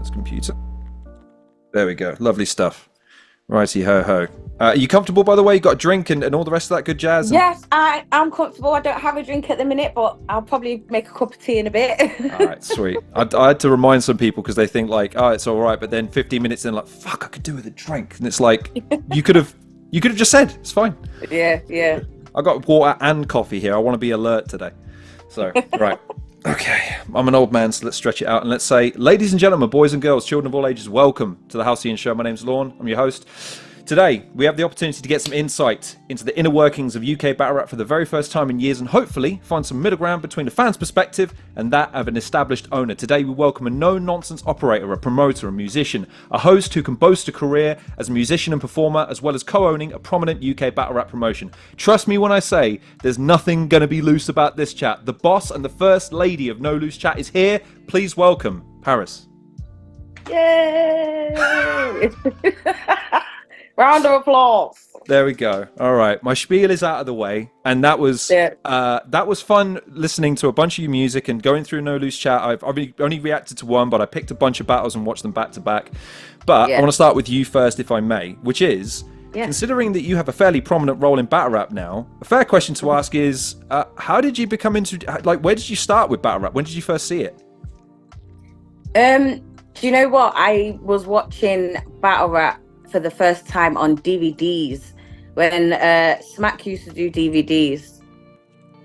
Computer. There we go. Lovely stuff. Righty ho ho. Are you comfortable, by the way? You got a drink and all the rest of that good jazz? Yes, I'm comfortable. I don't have a drink at the minute, but I'll probably make a cup of tea in a bit. All right, sweet. I had to remind some people because they think like, oh, it's all right, but then 15 minutes in, like, fuck, I could do with a drink, and it's like, you could have just said it's fine. Yeah. I got water and coffee here. I want to be alert today. So right. Okay, I'm an old man, so let's stretch it out and let's say, ladies and gentlemen, boys and girls, children of all ages, welcome to the Halcyon Show. My name's Lorne. I'm your host. Today, we have the opportunity to get some insight into the inner workings of UK battle rap for the very first time in years and hopefully find some middle ground between the fan's perspective and that of an established owner. Today, we welcome a no-nonsense operator, a promoter, a musician, a host who can boast a career as a musician and performer, as well as co-owning a prominent UK battle rap promotion. Trust me when I say there's nothing going to be loose about this chat. The boss and the first lady of No Loose Chat is here. Please welcome Pariz. Yay! Round of applause. There we go. All right, my spiel is out of the way, and that was fun listening to a bunch of your music and going through No Loose Chat. I've only reacted to one, but I picked a bunch of battles and watched them back to back. But I want to start with you first, if I may, which is considering that you have a fairly prominent role in battle rap now. A fair question to ask is, how did you become into where did you start with battle rap? When did you first see it? Do you know what? I was watching battle rap for the first time on DVDs when Smack used to do DVDs,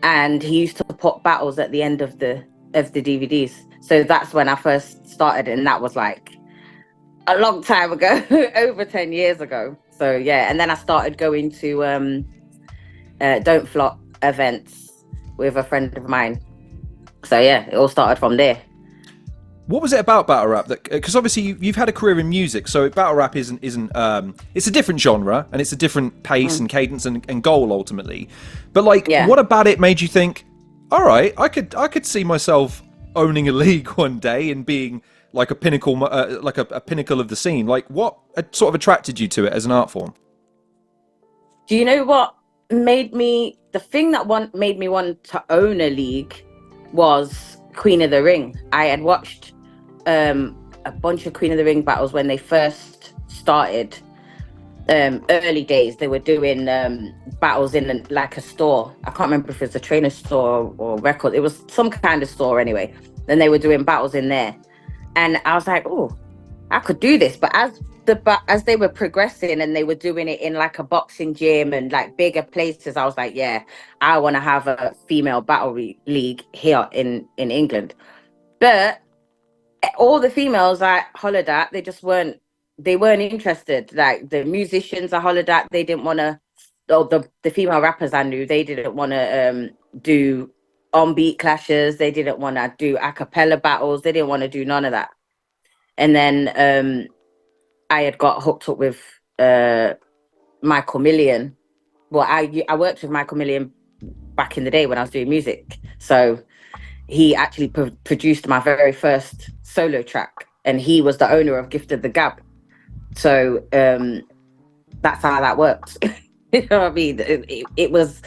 and he used to put battles at the end of the DVDs. So that's when I first started, and that was like a long time ago, over 10 years ago. So yeah, and then I started going to Don't Flop events with a friend of mine. So yeah, it all started from there. What was it about battle rap that? Because obviously you've had a career in music, so battle rap isn't. It's a different genre and it's a different pace and cadence and goal ultimately. But what about it made you think, all right, I could see myself owning a league one day and being like a pinnacle, a pinnacle of the scene. Like, what sort of attracted you to it as an art form? Do you know what made me? The thing that made me want to own a league was Queen of the Ring. I had watched a bunch of Queen of the Ring battles when they first started. Early days, they were doing battles in like a store. I can't remember if it was a trainer store or record. It was some kind of store anyway. Then they were doing battles in there, and I was like, oh, I could do this. But as they were progressing and they were doing it in like a boxing gym and like bigger places, I was like, yeah, I want to have a female battle league here in England. But all the females I hollered at, they weren't interested. Like the musicians I hollered at, they didn't want to, the female rappers I knew, they didn't want to do on-beat clashes. They didn't want to do a cappella battles. They didn't want to do none of that. And then I had got hooked up with Michael Million. Well, I worked with Michael Million back in the day when I was doing music. So he actually produced my very first solo track, and he was the owner of Gift of the Gab. So that's how that worked. You know what I mean? It was,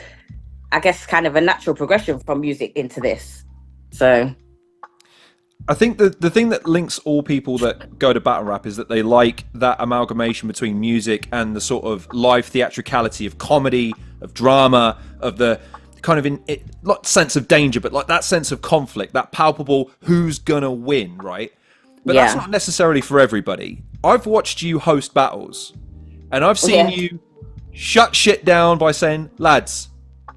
I guess, kind of a natural progression from music into this. So I think the thing that links all people that go to battle rap is that they like that amalgamation between music and the sort of live theatricality of comedy, of drama, of the kind of not sense of danger, but like that sense of conflict, that palpable who's gonna win, right? But that's not necessarily for everybody. I've watched you host battles, and I've seen you shut shit down by saying, lads,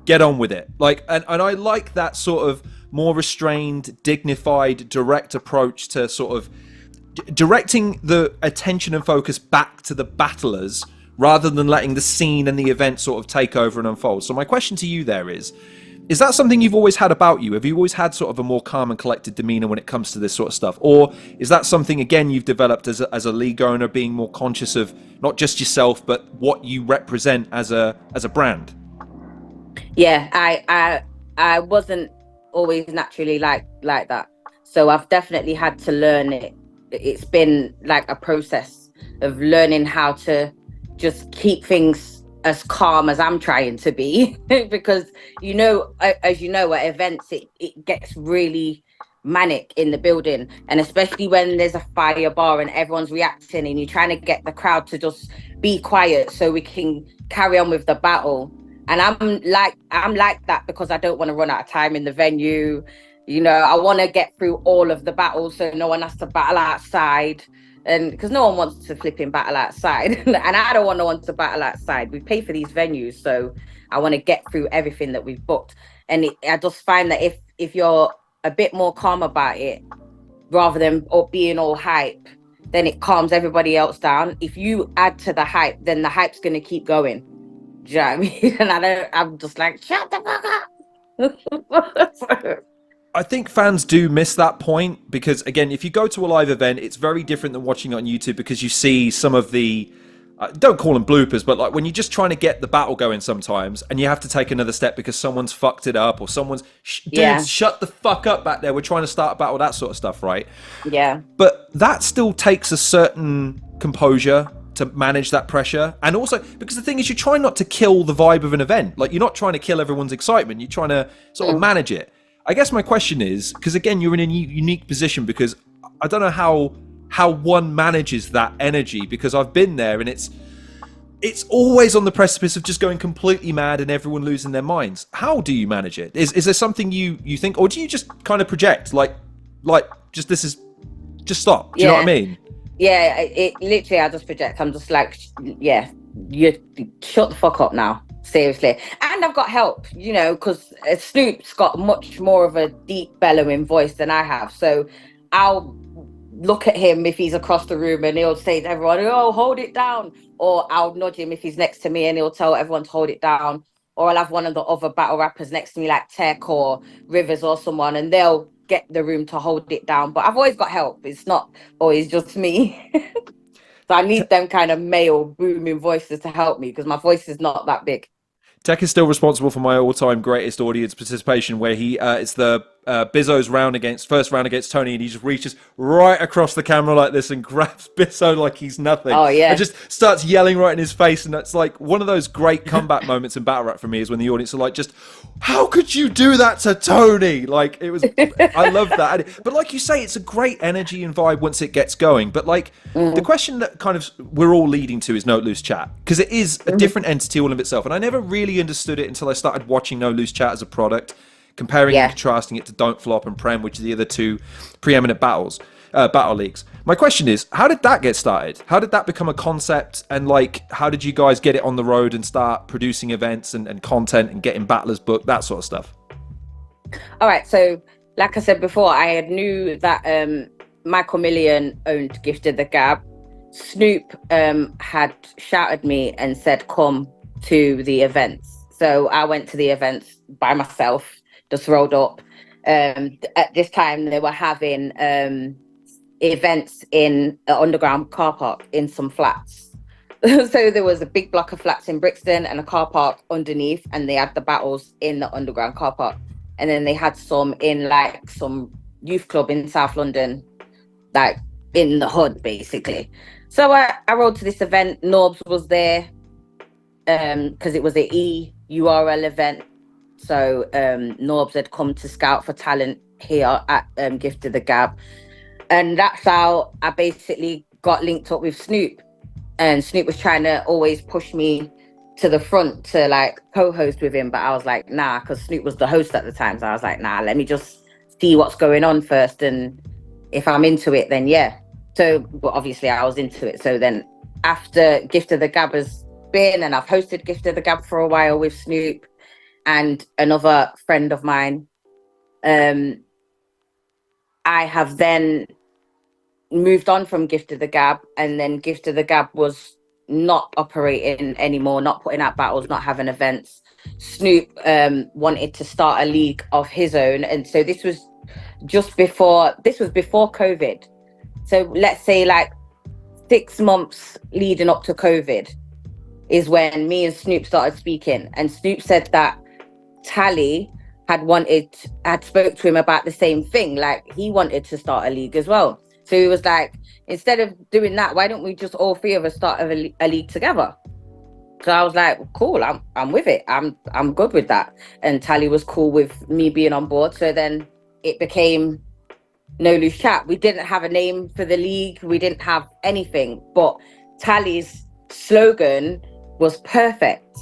get on with it. Like, and I like that sort of more restrained, dignified, direct approach to sort of directing the attention and focus back to the battlers rather than letting the scene and the event sort of take over and unfold. So my question to you there is that something you've always had about you? Have you always had sort of a more calm and collected demeanor when it comes to this sort of stuff? Or is that something, again, you've developed as a league owner, being more conscious of not just yourself, but what you represent as a brand? Yeah, I wasn't always naturally like that. So I've definitely had to learn it. It's been like a process of learning how to just keep things as calm as I'm trying to be because, you know, as you know, at events, it gets really manic in the building, and especially when there's a fire bar and everyone's reacting and you're trying to get the crowd to just be quiet so we can carry on with the battle. And I'm like that because I don't want to run out of time in the venue. You know, I want to get through all of the battles so no one has to battle outside. And because no one wants to flip in battle outside, and I don't want no one to battle outside. We pay for these venues, so I want to get through everything that we've booked. And I just find that if you're a bit more calm about it, rather than being all hype, then it calms everybody else down. If you add to the hype, then the hype's going to keep going. Do you know what I mean? And I'm just like, shut the fuck up. I think fans do miss that point because, again, if you go to a live event, it's very different than watching it on YouTube because you see some of the, don't call them bloopers, but like when you're just trying to get the battle going sometimes and you have to take another step because someone's fucked it up or someone's, dude, shut the fuck up back there. We're trying to start a battle, that sort of stuff, right? Yeah. But that still takes a certain composure to manage that pressure. And also, because the thing is, you're trying not to kill the vibe of an event. Like, you're not trying to kill everyone's excitement. You're trying to sort of manage it. I guess my question is, because again, you're in a unique position because I don't know how one manages that energy because I've been there and it's always on the precipice of just going completely mad and everyone losing their minds. How do you manage it? Is there something you think, or do you just kind of project like just just stop? Do you know what I mean? Yeah, it literally, I just project. I'm just like, yeah, you shut the fuck up now. Seriously. And I've got help, you know, because Snoop's got much more of a deep bellowing voice than I have. So I'll look at him if he's across the room and he'll say to everyone, oh, hold it down. Or I'll nudge him if he's next to me and he'll tell everyone to hold it down. Or I'll have one of the other battle rappers next to me, like Tech or Rivers or someone, and they'll get the room to hold it down. But I've always got help. It's not always just me. So I need them kind of male booming voices to help me because my voice is not that big. Tech is still responsible for my all-time greatest audience participation, where it's the Bizzo's first round against Tony, and he just reaches right across the camera like this and grabs Bizzo like he's nothing. Oh yeah, and just starts yelling right in his face, and that's like one of those great comeback moments in battle rap for me is when the audience are like, just how could you do that to Tony? Like it was, I love that. But like you say, it's a great energy and vibe once it gets going. But like the question that kind of we're all leading to is No Loose Chat, because it is a different entity all of itself, and I never really understood it until I started watching No Loose Chat as a product, comparing and contrasting it to Don't Flop and Prem, which are the other two preeminent battle leagues. My question is, how did that get started? How did that become a concept? And like, how did you guys get it on the road and start producing events and content and getting battlers booked, that sort of stuff? All right. So like I said before, I knew that Michael Million owned Gifted the Gab. Snoop had shouted me and said, come to the events. So I went to the events by myself, just rolled up. At this time, they were having events in an underground car park in some flats. So there was a big block of flats in Brixton and a car park underneath, and they had the battles in the underground car park. And then they had some in like some youth club in South London, like in the hood, basically. So I rode to this event. Norbs was there because it was an EURL event. So Norbs had come to scout for talent here at Gifted the Gab. And that's how I basically got linked up with Snoop. And Snoop was trying to always push me to the front to like co-host with him. But I was like, nah, because Snoop was the host at the time. So I was like, nah, let me just see what's going on first. And if I'm into it, then yeah. So, but obviously I was into it. So then after Gifted the Gab has been, and I've hosted Gifted the Gab for a while with Snoop and another friend of mine, I have then moved on from Gifted the Gab, and then Gifted the Gab was not operating anymore, not putting out battles, not having events. Snoop wanted to start a league of his own, and so this was before COVID. So let's say like 6 months leading up to COVID is when me and Snoop started speaking, and Snoop said that Tally had spoke to him about the same thing, like he wanted to start a league as well. So he was like, instead of doing that, why don't we just all three of us start a league together? So I was like, cool, I'm with it. I'm good with that. And Tally was cool with me being on board. So then it became No Loose Chat. We didn't have a name for the league. We didn't have anything. But Tally's slogan was perfect.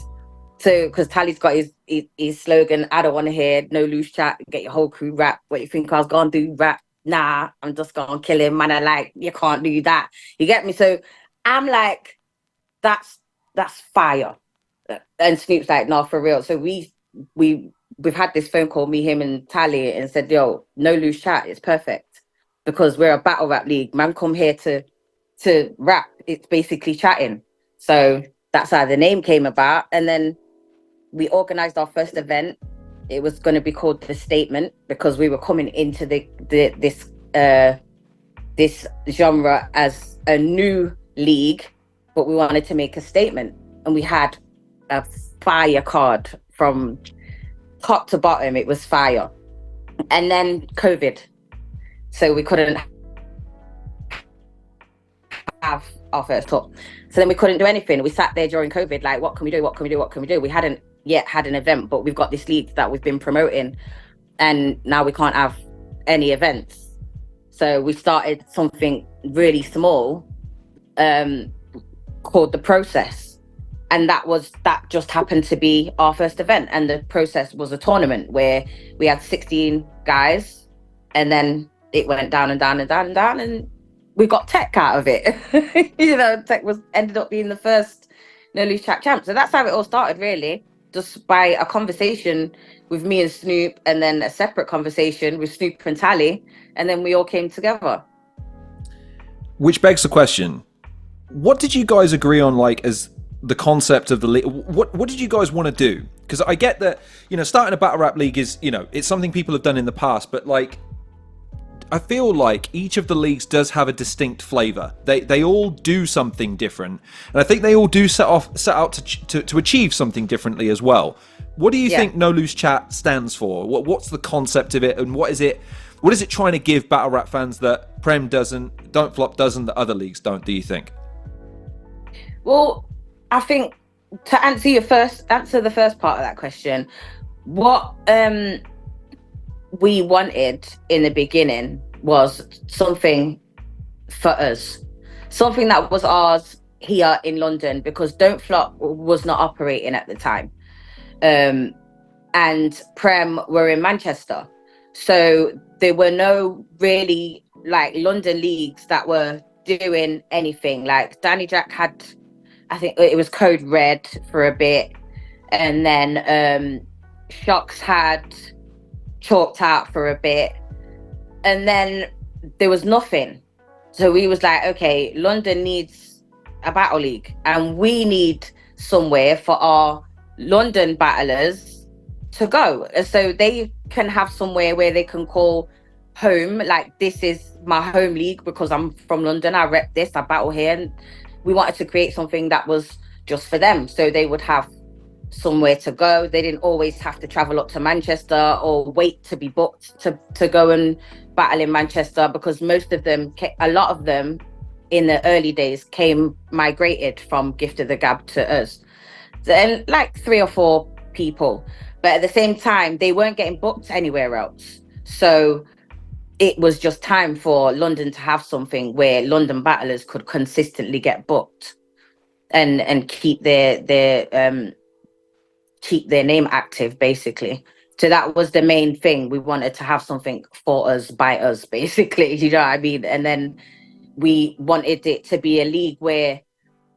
So, because Tally's got his slogan, I don't want to hear no loose chat, get your whole crew rap. What you think I was going to do rap? Nah, I'm just going to kill him. Man, I like, you can't do that. You get me? So I'm like, that's fire. And Snoop's like, no, for real. So we've had this phone call, me, him, and Tally, and said, yo, no loose chat, it's perfect because we're a battle rap league. Man, come here to rap. It's basically chatting. So that's how the name came about. And then we organized our first event. It was going to be called The Statement because we were coming into this genre as a new league, but we wanted to make a statement, and we had a fire card from top to bottom. It was fire. And then COVID, so we couldn't have our first tour. So then we couldn't do anything. We sat there during COVID, like, what can we do? What can we do? What can we do? We hadn't yet had an event, but we've got this league that we've been promoting, and now we can't have any events. So we started something really small, called The Process. And that just happened to be our first event. And The Process was a tournament where we had 16 guys, and then it went down and down and down and down, and we got Tech out of it. Tech ended up being the first No Loose Chat champ. So that's how it all started, really, just by a conversation with me and Snoop, and then a separate conversation with Snoop and Tally, and then we all came together. Which begs the question: what did you guys agree on, like, as the concept of the league? What did you guys want to do? Because I get that, starting a battle rap league is, it's something people have done in the past, but like, I feel like each of the leagues does have a distinct flavor. They all do something different, and I think they all do set out to achieve something differently as well. What do you think No Loose Chat stands for? What's the concept of it, and what is it trying to give battle rap fans that Prem doesn't, Don't Flop doesn't, that other leagues don't? Do you think? Well, I think to answer the first part of that question, what we wanted in the beginning was something for us, something that was ours here in London, because Don't Flop was not operating at the time, and Prem were in Manchester, so there were no really like London leagues that were doing anything. Like Danny Jack had, I think it was Code Red for a bit, and then Shocks had Chalked Out for a bit, and then there was nothing. So we was like, okay, London needs a battle league, and we need somewhere for our London battlers to go, so they can have somewhere where they can call home. Like, this is my home league because I'm from London, I rep this, I battle here. And we wanted to create something that was just for them, so they would have somewhere to go. They didn't always have to travel up to Manchester or wait to be booked to go and battle in Manchester, because a lot of them in the early days migrated from Gift of the Gab to us, and like 3 or 4 people, but at the same time they weren't getting booked anywhere else. So it was just time for London to have something where London battlers could consistently get booked and keep their name active, basically. So that was the main thing. We wanted to have something for us, by us, basically. You know what I mean? And then we wanted it to be a league where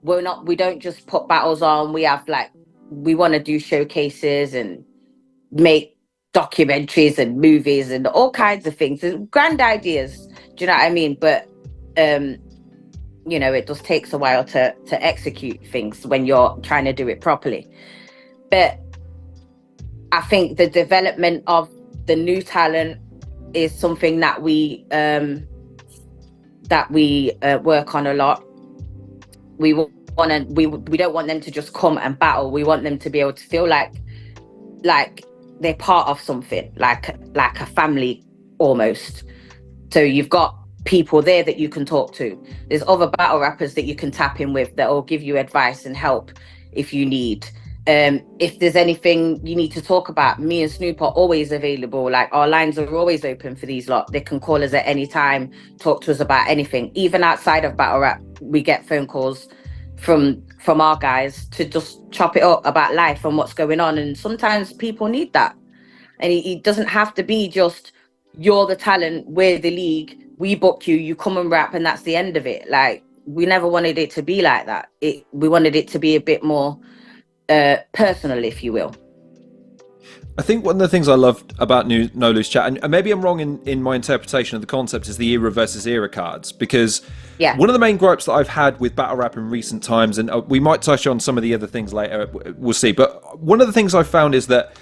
we don't just put battles on. We want to do showcases and make documentaries and movies and all kinds of things, and grand ideas. Do you know what I mean? But it just takes a while to execute things when you're trying to do it properly. But I think the development of the new talent is something that we work on a lot. We don't want them to just come and battle. We want them to be able to feel like they're part of something, like a family almost. So you've got people there that you can talk to. There's other battle rappers that you can tap in with that will give you advice and help if you need. If there's anything you need to talk about, me and Snoop are always available. Like, our lines are always open for these lot. They can call us at any time, talk to us about anything. Even outside of battle rap, we get phone calls from our guys to just chop it up about life and what's going on. And sometimes people need that. And it doesn't have to be just, you're the talent, we're the league, we book you, you come and rap, and that's the end of it. Like, we never wanted it to be like that. We wanted it to be a bit more personal, if you will. I think one of the things I loved about No Loose Chat, and maybe I'm wrong in my interpretation of the concept, is the era versus era cards. Because one of the main gripes that I've had with battle rap in recent times, and we might touch on some of the other things later, we'll see. But one of the things I've found is that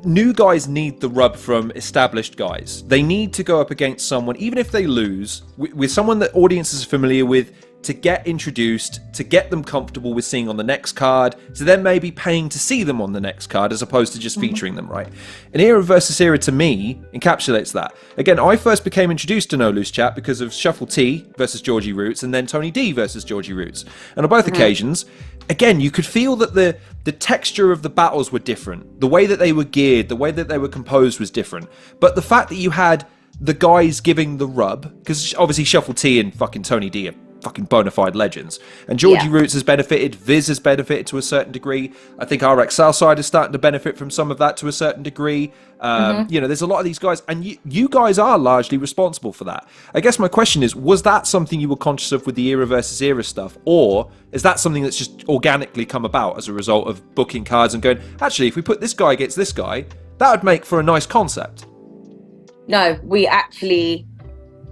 new guys need the rub from established guys. They need to go up against someone, even if they lose, with someone that audiences are familiar with, to get introduced, to get them comfortable with seeing on the next card, to then maybe paying to see them on the next card as opposed to just featuring them, right? An era versus era, to me, encapsulates that. Again, I first became introduced to No Loose Chat because of Shuffle T versus Georgie Roots, and then Tony D versus Georgie Roots. And on both occasions, again, you could feel that the texture of the battles were different. The way that they were geared, the way that they were composed was different. But the fact that you had the guys giving the rub, because obviously Shuffle T and fucking Tony D are fucking bona fide legends, and Georgie Roots has benefited, Viz has benefited to a certain degree. I think RX Southside is starting to benefit from some of that to a certain degree. You know, there's a lot of these guys, and you guys are largely responsible for that. I guess my question is, was that something you were conscious of with the era versus era stuff, or is that something that's just organically come about as a result of booking cards and going, actually, if we put this guy against this guy, that would make for a nice concept? No, we actually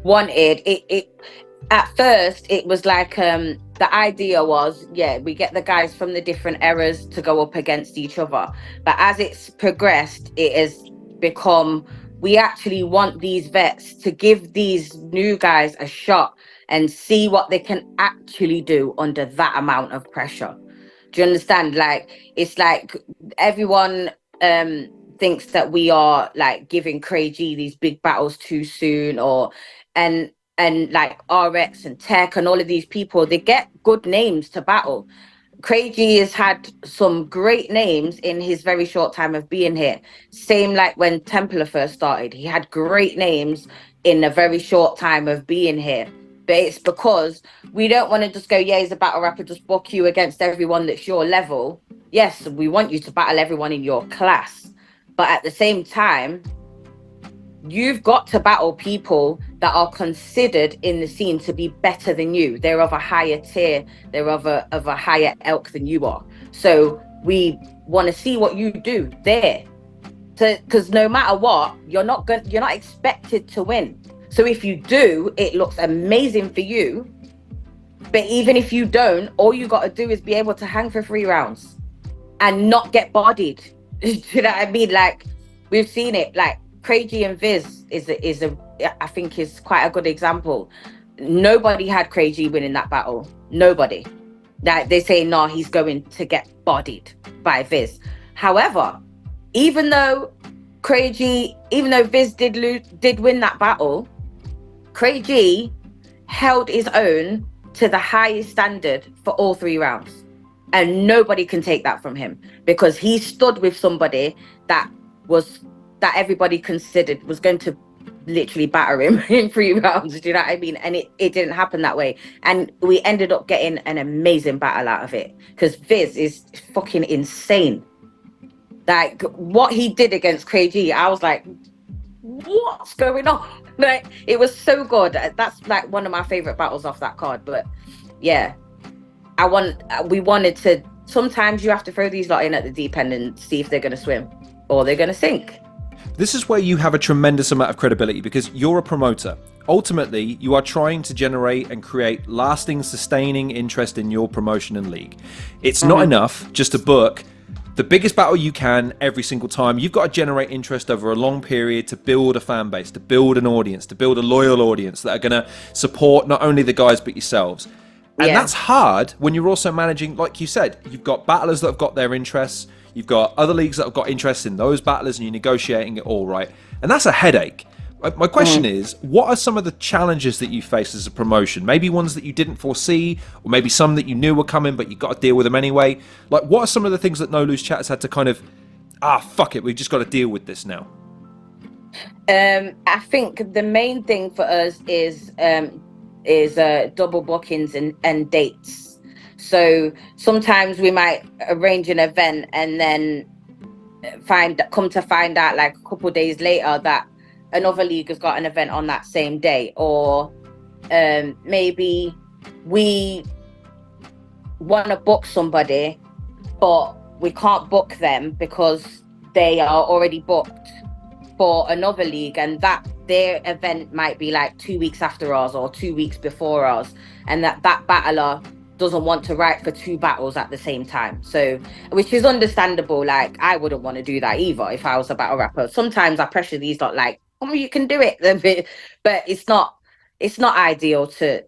wanted it. At first, it was like, the idea was, we get the guys from the different eras to go up against each other. But as it's progressed, it has become, we actually want these vets to give these new guys a shot and see what they can actually do under that amount of pressure. Do you understand? Like, it's like everyone thinks that we are like giving Craig G these big battles too soon, and like RX and Tech and all of these people, they get good names to battle. Craig G has had some great names in his very short time of being here. Same like when Templar first started, he had great names in a very short time of being here. But it's because we don't want to just go, he's a battle rapper, just book you against everyone that's your level. Yes, we want you to battle everyone in your class. But at the same time, you've got to battle people that are considered in the scene to be better than you. They're of a higher tier. They're of a higher elk than you are. So we want to see what you do there. Because no matter what, you're not expected to win. So if you do, it looks amazing for you. But even if you don't, all you got to do is be able to hang for 3 rounds and not get bodied. Do you know what I mean? Like, we've seen it. Like, Craig G and Viz I think is quite a good example. Nobody had Craig G winning that battle. Nobody. Like, they say, no, he's going to get bodied by Viz. However, even though Viz did win that battle, Craig G held his own to the highest standard for all 3 rounds. And nobody can take that from him, because he stood with somebody that everybody considered was going to literally batter him in 3 rounds. Do you know what I mean? And it didn't happen that way. And we ended up getting an amazing battle out of it, because Viz is fucking insane. Like, what he did against Craig G, I was like, what's going on? Like, it was so good. That's like one of my favorite battles off that card. But yeah, we wanted to, sometimes you have to throw these lot in at the deep end and see if they're going to swim or they're going to sink. This is where you have a tremendous amount of credibility, because you're a promoter. Ultimately, you are trying to generate and create lasting, sustaining interest in your promotion and league. It's not enough just to book the biggest battle you can every single time. You've got to generate interest over a long period to build a fan base, to build an audience, to build a loyal audience that are going to support not only the guys but yourselves. And that's hard when you're also managing, like you said, you've got battlers that have got their interests, you've got other leagues that have got interest in those battlers, and you're negotiating it all, right? And that's a headache. My question is, what are some of the challenges that you face as a promotion? Maybe ones that you didn't foresee, or maybe some that you knew were coming, but you got to deal with them anyway. Like, what are some of the things that No Loose Chat has had to kind of, fuck it, we've just got to deal with this now? I think the main thing for us is double bookings and dates. So sometimes we might arrange an event and then come to find out like a couple of days later that another league has got an event on that same day, or maybe we want to book somebody but we can't book them because they are already booked for another league, and that their event might be like 2 weeks after ours or 2 weeks before ours, and that battler doesn't want to write for 2 battles at the same time. So, which is understandable. Like, I wouldn't want to do that either if I was a battle rapper. Sometimes I pressure these lot, like, oh, you can do it, but it's not ideal to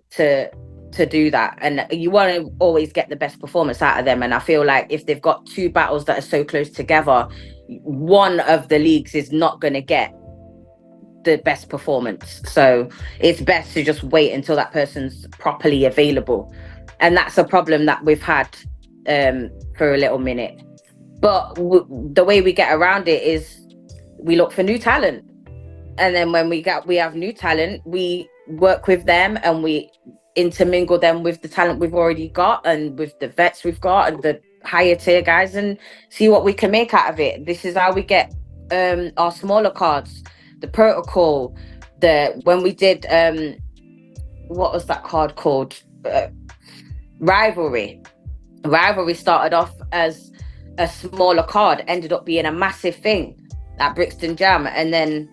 do that. And you want to always get the best performance out of them. And I feel like if they've got 2 battles that are so close together, one of the leagues is not going to get the best performance. So it's best to just wait until that person's properly available. And that's a problem that we've had for a little minute. But the way we get around it is we look for new talent. And then when we have new talent, we work with them and we intermingle them with the talent we've already got and with the vets we've got and the higher tier guys, and see what we can make out of it. This is how we get our smaller cards, the protocol, when we did what was that card called? Rivalry started off as a smaller card, ended up being a massive thing at Brixton Jam, and then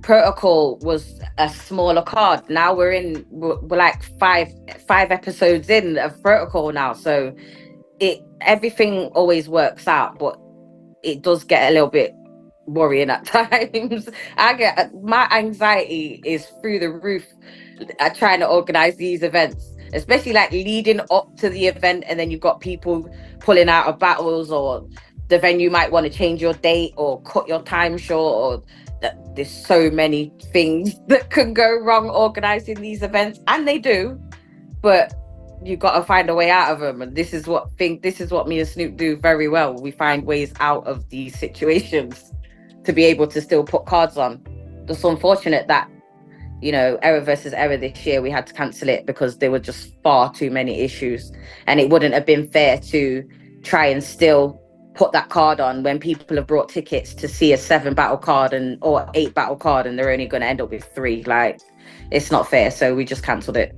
protocol was a smaller card. Now we're like five episodes in of protocol now, so everything always works out, but it does get a little bit worrying at times. My anxiety is through the roof trying to organize these events, especially like leading up to the event, and then you've got people pulling out of battles, or the venue might want to change your date or cut your time short, or there's so many things that can go wrong organizing these events, and they do, but you've got to find a way out of them. And this is what me and Snoop do very well. We find ways out of these situations to be able to still put cards on. It's unfortunate that, Error versus Error this year, we had to cancel it because there were just far too many issues, and it wouldn't have been fair to try and still put that card on when people have brought tickets to see a 7 battle card or 8 battle card, and they're only going to end up with 3. Like, it's not fair. So we just cancelled it.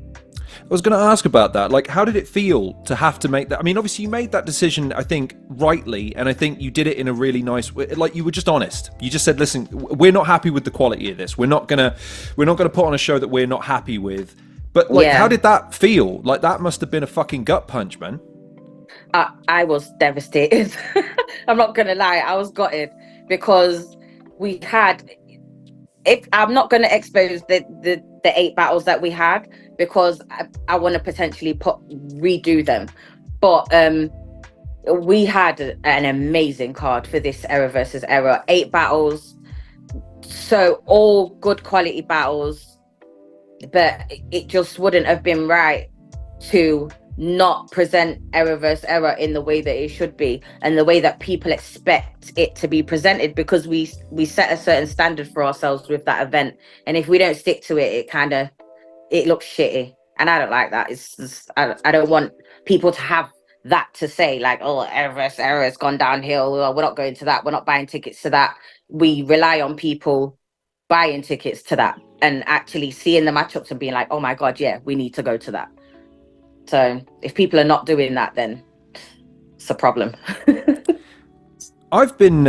I was going to ask about that. Like, how did it feel to have to make that? I mean, obviously you made that decision, I think, rightly, and I think you did it in a really nice way. Like, you were just honest. You just said, listen, we're not happy with the quality of this. We're not gonna put on a show that we're not happy with. But like, How did that feel? Like, that must have been a fucking gut punch, man. I was devastated. I'm not gonna lie, I was gutted because we had. I'm not going to expose the 8 battles that we had, because I want to potentially redo them. But we had an amazing card for this Error versus Error. 8 battles, so all good quality battles, but it just wouldn't have been right to not present Error versus Error in the way that it should be and the way that people expect it to be presented, because we set a certain standard for ourselves with that event, and if we don't stick to it, it looks shitty, and I don't like that. It's just, I don't want people to have that to say, like, oh, Error versus Error has gone downhill, we're not going to that, we're not buying tickets to that. We rely on people buying tickets to that and actually seeing the matchups and being like, oh my god, yeah, we need to go to that. So if people are not doing that, then it's a problem. I've been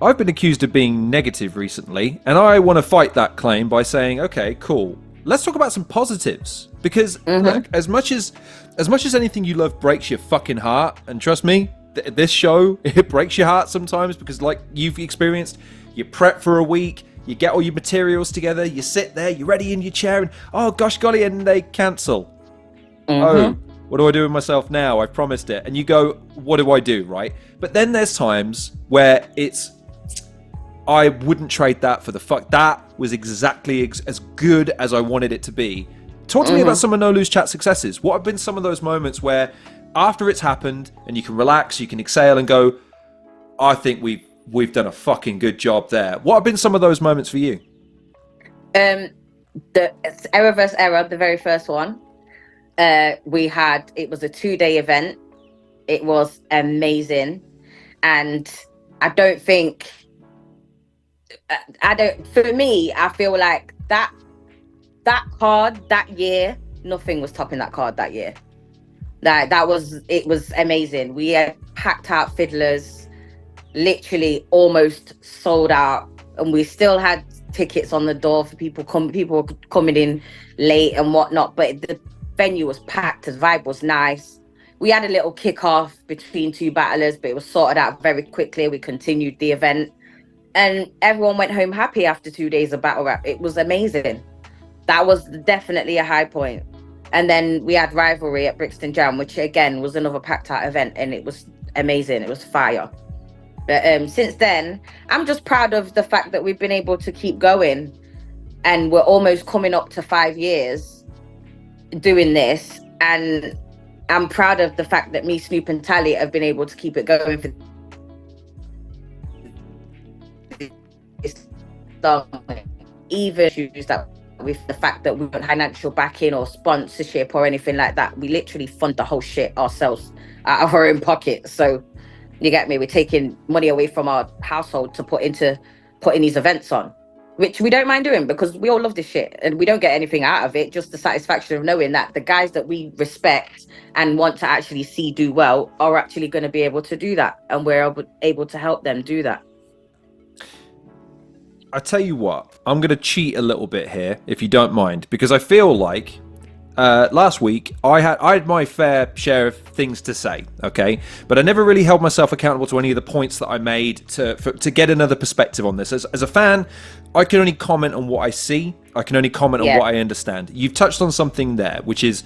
accused of being negative recently, and I want to fight that claim by saying, okay, cool. Let's talk about some positives, because look, as much as anything you love breaks your fucking heart, and trust me, this show, it breaks your heart sometimes, because like you've experienced, you prep for a week, you get all your materials together, you sit there, you're ready in your chair, and oh gosh golly, and they cancel. Oh, what do I do with myself now? I've promised it. And you go, what do I do, right? But then there's times where I wouldn't trade that for the fuck. That was exactly as good as I wanted it to be. Talk to me about some of No Lose Chat successes. What have been some of those moments where after it's happened and you can relax, you can exhale and go, I think we've done a fucking good job there. What have been some of those moments for you? The Error vs. Error, the very first one, it was a 2-day event. It was amazing. And for me, I feel like that card that year, nothing was topping that card that year. It was amazing. We had packed out fiddlers, literally almost sold out, and we still had tickets on the door for people were coming in late and whatnot, but the venue was packed, the vibe was nice. We had a little kick-off between two battlers, but it was sorted out very quickly. We continued the event and everyone went home happy after 2 days of battle rap. It was amazing. That was definitely a high point. And then we had Rivalry at Brixton Jam, which again was another packed out event, and it was amazing. It was fire. But since then, I'm just proud of the fact that we've been able to keep going, and we're almost coming up to 5 years doing this. And I'm proud of the fact that me, Snoop, and Tally have been able to keep it going for this long. Even issues that with the fact that we don't have financial backing or sponsorship or anything like that, we literally fund the whole shit ourselves out of our own pocket. So you get me? We're taking money away from our household to putting these events on, which we don't mind doing because we all love this shit and we don't get anything out of it. Just the satisfaction of knowing that the guys that we respect and want to actually see do well are actually going to be able to do that, and we're able to help them do that. I tell you what, I'm going to cheat a little bit here, if you don't mind, because I feel like last week I had my fair share of things to say, okay, but I never really held myself accountable to any of the points that I made to get another perspective on this. As a fan, I can only comment on what I see. I can only comment on what I understand. You've touched on something there, which is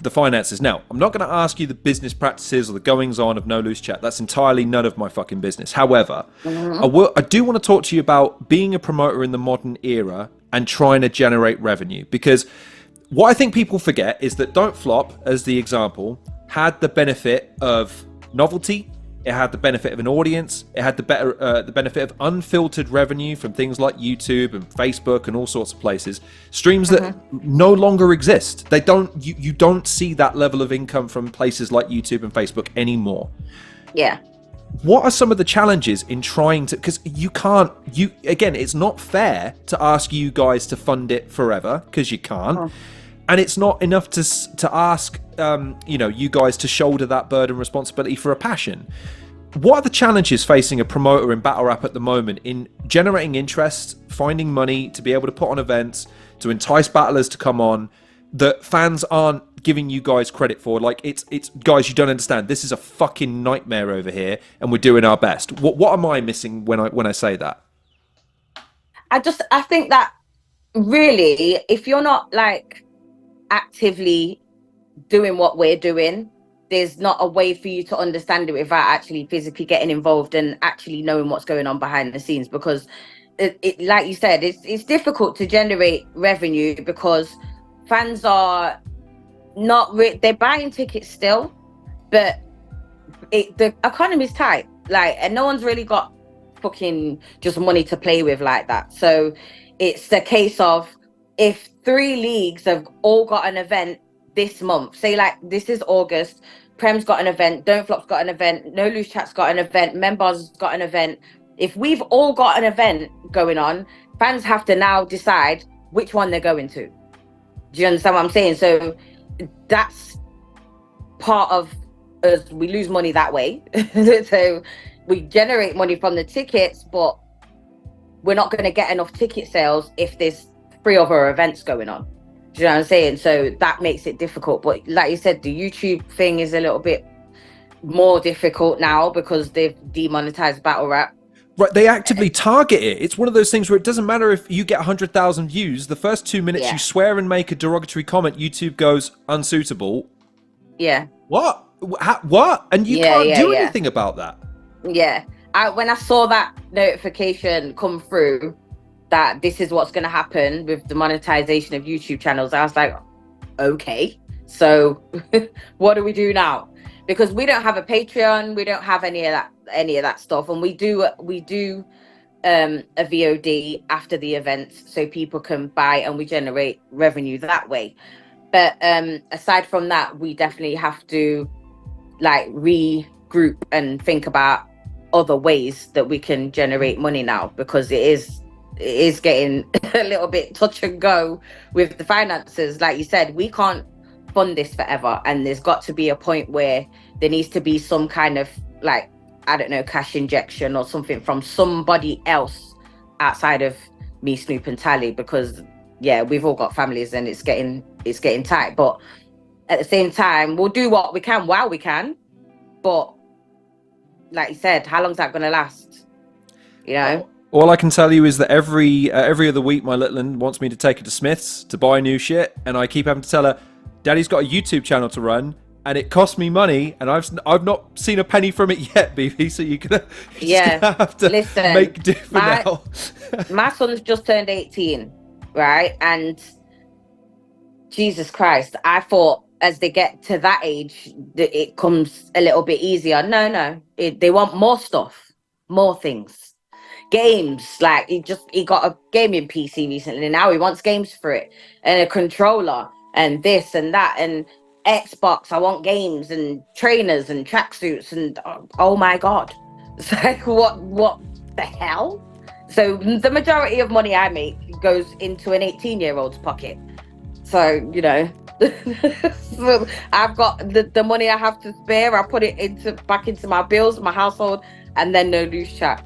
the finances. Now, I'm not going to ask you the business practices or the goings on of No Loose Chat. That's entirely none of my fucking business. However, I do want to talk to you about being a promoter in the modern era and trying to generate revenue, because what I think people forget is that Don't Flop, as the example, had the benefit of novelty. It had the benefit of an audience. It had the benefit of unfiltered revenue from things like YouTube and Facebook and all sorts of places. Streams that no longer exist. You don't see that level of income from places like YouTube and Facebook anymore. Yeah. What are some of the challenges in trying to? Because again, it's not fair to ask you guys to fund it forever, because you can't. And it's not enough to ask, you guys to shoulder that burden responsibility for a passion. What are the challenges facing a promoter in battle rap at the moment in generating interest, finding money to be able to put on events, to entice battlers to come on, that fans aren't giving you guys credit for? Like, it's guys, you don't understand. This is a fucking nightmare over here, and we're doing our best. What am I missing when I say that? I think that really, if you're not like actively doing what we're doing, there's not a way for you to understand it without actually physically getting involved and actually knowing what's going on behind the scenes. Because it like you said, it's difficult to generate revenue because fans are not they're buying tickets still, but the economy's tight, like, and no one's really got fucking just money to play with like that. So it's the case of, if 3 leagues have all got an event this month, say like this is August, Prem's got an event, Don't Flop's got an event, No Loose Chat's got an event, Members got an event. If we've all got an event going on, fans have to now decide which one they're going to. Do you understand what I'm saying? So that's part of us. We lose money that way. So we generate money from the tickets, but we're not going to get enough ticket sales if there's 3 other events going on. Do you know what I'm saying? So that makes it difficult. But like you said, the YouTube thing is a little bit more difficult now because they've demonetized battle rap. Right, they actively target it. It's one of those things where it doesn't matter if you get 100,000 views. The first 2 minutes you swear and make a derogatory comment, YouTube goes unsuitable. Yeah. What? And you can't do anything about that. Yeah. when I saw that notification come through that this is what's going to happen with the monetization of YouTube channels, I was like, okay, so what do we do now? Because we don't have a Patreon, we don't have any of that stuff, and we do a VOD after the events so people can buy and we generate revenue that way. But aside from that, we definitely have to like regroup and think about other ways that we can generate money now, because it is getting a little bit touch and go with the finances. Like you said, we can't fund this forever, and there's got to be a point where there needs to be some kind of, like, I don't know, cash injection or something from somebody else outside of me, Snoop and Tally, because yeah, we've all got families and it's getting tight. But at the same time, we'll do what we can while we can. But like you said, how long's that going to last? You know? All I can tell you is that every other week, my little one wants me to take her to Smith's to buy new shit, and I keep having to tell her, Daddy's got a YouTube channel to run, and it costs me money, and I've not seen a penny from it yet, BB. So you're gonna have to make do for now. My son's just turned 18, right? And Jesus Christ, I thought as they get to that age, it comes a little bit easier. No, they want more stuff, more things. Games, like he got a gaming PC recently, and now he wants games for it, and a controller, and this and that, and Xbox. I want games and trainers and tracksuits, and oh my god, it's like what the hell? So the majority of money I make goes into an 18-year-old's pocket. So you know, so I've got the money I have to spare. I put it back into my bills, my household, and then no loose chat.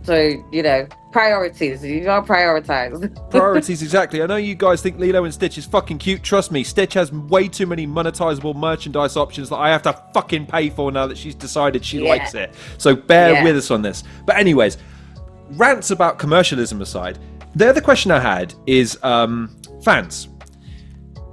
So, you know, priorities. You gotta prioritize. Priorities, exactly. I know you guys think Lilo and Stitch is fucking cute. Trust me, Stitch has way too many monetizable merchandise options that I have to fucking pay for now that she's decided she likes it. So bear with us on this. But anyways, rants about commercialism aside, the other question I had is fans.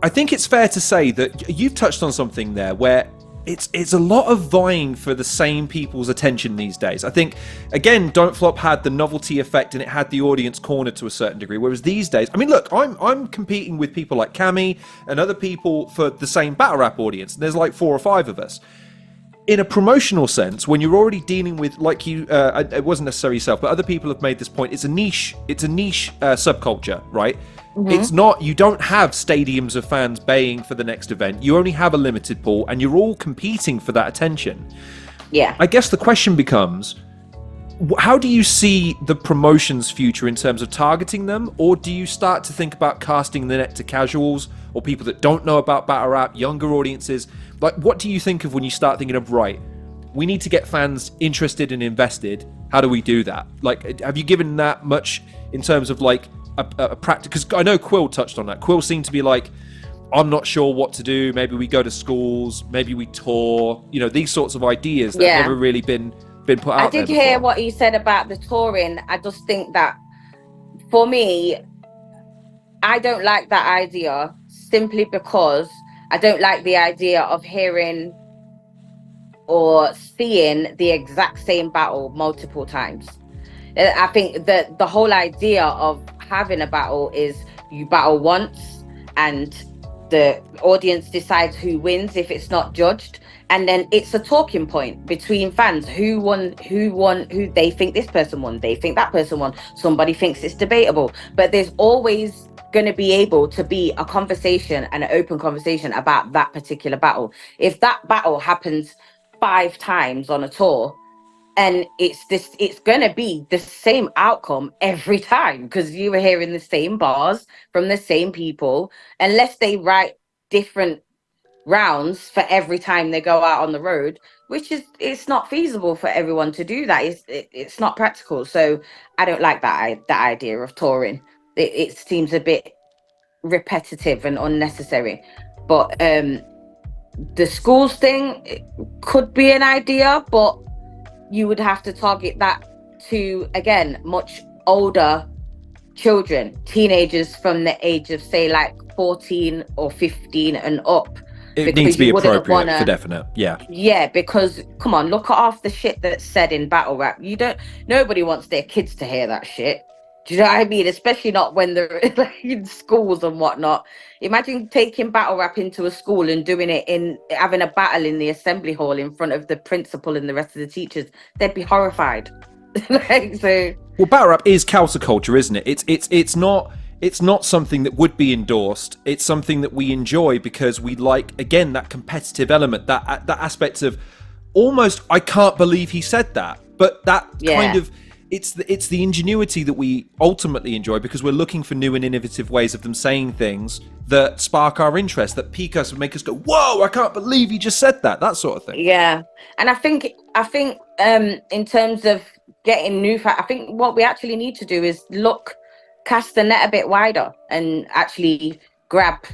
I think it's fair to say that you've touched on something there where it's a lot of vying for the same people's attention these days. I think, again, Don't Flop had the novelty effect and it had the audience cornered to a certain degree, whereas these days, I mean, look, I'm competing with people like Cammy and other people for the same battle rap audience. There's like 4 or 5 of us. In a promotional sense, when you're already dealing with, like you, it wasn't necessarily yourself, but other people have made this point, it's a niche subculture, right? Mm-hmm. It's not, you don't have stadiums of fans baying for the next event. You only have a limited pool and you're all competing for that attention. Yeah. I guess the question becomes, how do you see the promotion's future in terms of targeting them? Or do you start to think about casting the net to casuals or people that don't know about battle rap, younger audiences? Like, what do you think of when you start thinking of, right, we need to get fans interested and invested. How do we do that? Like, have you given that much in terms of like a practice? Because I know Quill touched on that. Quill seemed to be like, I'm not sure what to do. Maybe we go to schools. Maybe we tour. You know, these sorts of ideas that have never really been put out there. I did hear what he said about the touring. I just think that for me, I don't like that idea simply because I don't like the idea of hearing or seeing the exact same battle multiple times. I think that the whole idea of having a battle is you battle once and the audience decides who wins if it's not judged, and then it's a talking point between fans. Who won, who they think this person won, they think that person won, somebody thinks it's debatable, but there's always going to be able to be a conversation and an open conversation about that particular battle. If that battle happens 5 times on a tour and it's gonna be the same outcome every time, because you were hearing the same bars from the same people, unless they write different rounds for every time they go out on the road, which is, it's not feasible for everyone to do that. It's not practical. So I don't like that idea of touring. It seems a bit repetitive and unnecessary. But the schools thing could be an idea, but you would have to target that to, again, much older children, teenagers from the age of, say, like 14 or 15 and up. It needs because to be you wouldn't appropriate for wanna. definite. Yeah. Yeah, because come on, look at half the shit that's said in battle rap. Nobody wants their kids to hear that shit. Do you know what I mean? Especially not when they're like in schools and whatnot. Imagine taking battle rap into a school and doing it having a battle in the assembly hall in front of the principal and the rest of the teachers. They'd be horrified. Like, so. Well, battle rap is counterculture, isn't it? It's not something that would be endorsed. It's something that we enjoy because we like, again, that competitive element, that aspect of almost, I can't believe he said that, but that kind of, it's the ingenuity that we ultimately enjoy because we're looking for new and innovative ways of them saying things that spark our interest, that pique us and make us go, whoa, I can't believe he just said that sort of thing. Yeah, and I think in terms of getting I think what we actually need to do is cast the net a bit wider and actually grab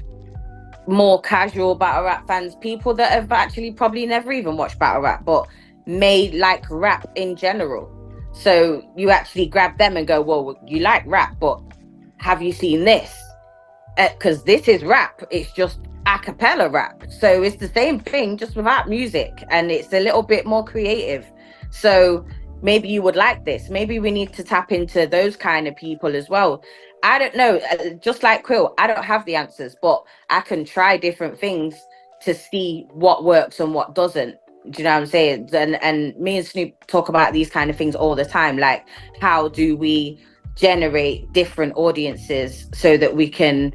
more casual battle rap fans, people that have actually probably never even watched battle rap but may like rap in general. So you actually grab them and go, well, you like rap, but have you seen this? Because this is rap, it's just a cappella rap, so it's the same thing just without music, and it's a little bit more creative. So maybe you would like this. Maybe we need to tap into those kind of people as well. I don't know, just like Quill, I don't have the answers, but I can try different things to see what works and what doesn't. Do you know what I'm saying? And me and Snoop talk about these kind of things all the time, like how do we generate different audiences so that we can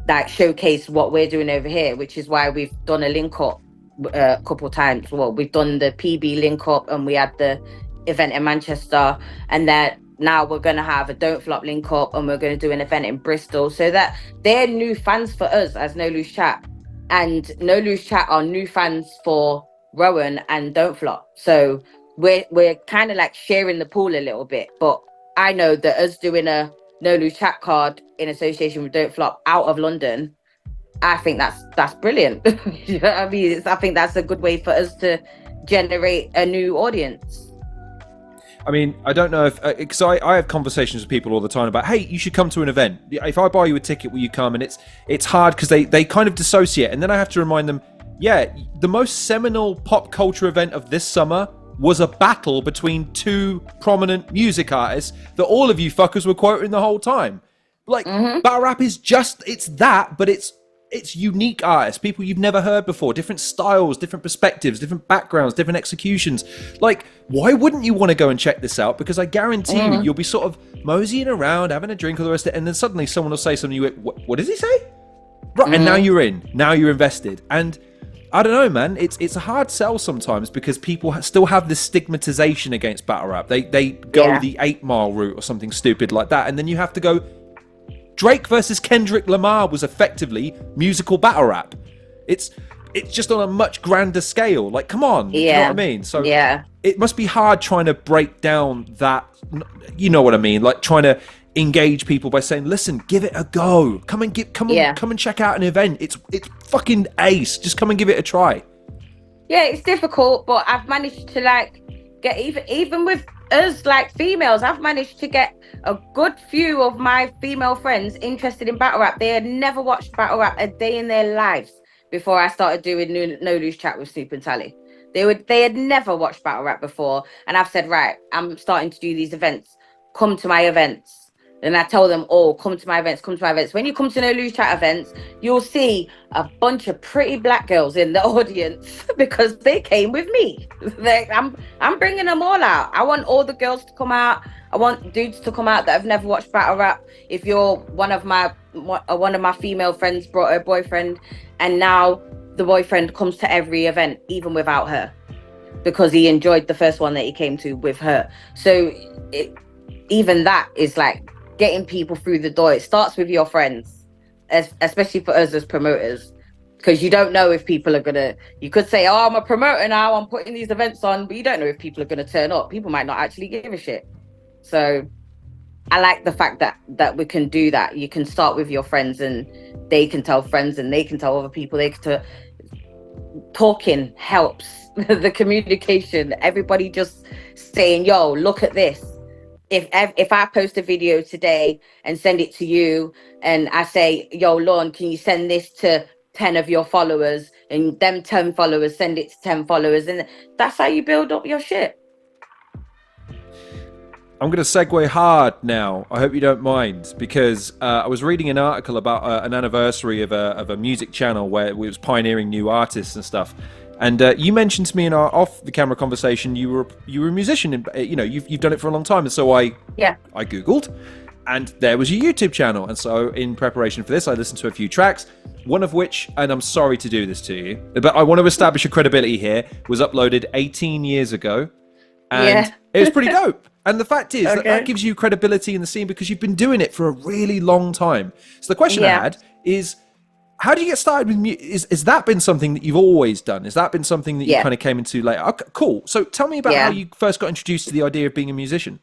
like showcase what we're doing over here, which is why we've done a link up a couple of times. Well, we've done the PB link up and we had the event in Manchester, and then now we're going to have a Don't Flop link up and we're going to do an event in Bristol, so that they're new fans for us as No Loose Chat, and No Loose Chat are new fans for Rowan and Don't Flop. So we're kind of like sharing the pool a little bit. But I know that us doing a No Loose Chat card in association with Don't Flop out of London, I think that's brilliant. You know what I mean? I think that's a good way for us to generate a new audience. I mean, I don't know if, because I have conversations with people all the time about, hey, you should come to an event. If I buy you a ticket, will you come? And it's hard because they kind of dissociate. And then I have to remind them, yeah, the most seminal pop culture event of this summer was a battle between two prominent music artists that all of you fuckers were quoting the whole time. Like, battle rap is just, it's that, but it's unique artists, people you've never heard before, different styles, different perspectives, different backgrounds, different executions. Like, why wouldn't you want to go and check this out? Because I guarantee you'll be sort of moseying around, having a drink, all the rest of it, and then suddenly someone will say something, you went, what does he say? Right, and now you're in, now you're invested. And I don't know, man, it's a hard sell sometimes because people still have this stigmatization against battle rap. They go the 8 Mile route or something stupid like that, and then you have to go, Drake versus Kendrick Lamar was effectively musical battle rap. It's just on a much grander scale. Like, come on, you know what I mean? So it must be hard trying to break down that, you know what I mean? Like trying to engage people by saying, listen, give it a go. Come and check out an event. It's fucking ace. Just come and give it a try. Yeah, it's difficult, but I've managed to like get even with us like females, I've managed to get a good few of my female friends interested in battle rap. They had never watched battle rap a day in their lives before I started doing No Loose Chat with Snoop and Tally. They had never watched battle rap before, and I've said, right, I'm starting to do these events. Come to my events. And I tell them, oh, come to my events. When you come to No Loose Chat events, you'll see a bunch of pretty black girls in the audience because they came with me. I'm bringing them all out. I want all the girls to come out. I want dudes to come out that have never watched battle rap. If you're one of my female friends brought her boyfriend, and now the boyfriend comes to every event, even without her, because he enjoyed the first one that he came to with her. So even that is like getting people through the door. It starts with your friends, especially for us as promoters, because you don't know if people are gonna, you could say, oh, I'm a promoter now, I'm putting these events on, but you don't know if people are gonna turn up. People might not actually give a shit. So I like the fact that we can do that. You can start with your friends and they can tell friends and they can tell other people. Talking helps the communication. Everybody just saying, yo, look at this. If I post a video today and send it to you and I say, yo, Lorne, can you send this to 10 of your followers? and them 10 followers send it to 10 followers, and that's how you build up your shit. I'm going to segue hard now. I hope you don't mind, because I was reading an article about an anniversary of a music channel where it was pioneering new artists and stuff. And you mentioned to me in our off the camera conversation you were a musician, and you've done it for a long time. And so I googled, and there was your YouTube channel. And so in preparation for this, I listened to a few tracks, one of which, and I'm sorry to do this to you, but I want to establish a credibility here, was uploaded 18 years ago, and it was pretty dope. And the fact is that gives you credibility in the scene because you've been doing it for a really long time. So the question I had is, how do you get started with music? Is that been something that you've always done? Has that been something that you kind of came into later? Okay, cool. So tell me about how you first got introduced to the idea of being a musician.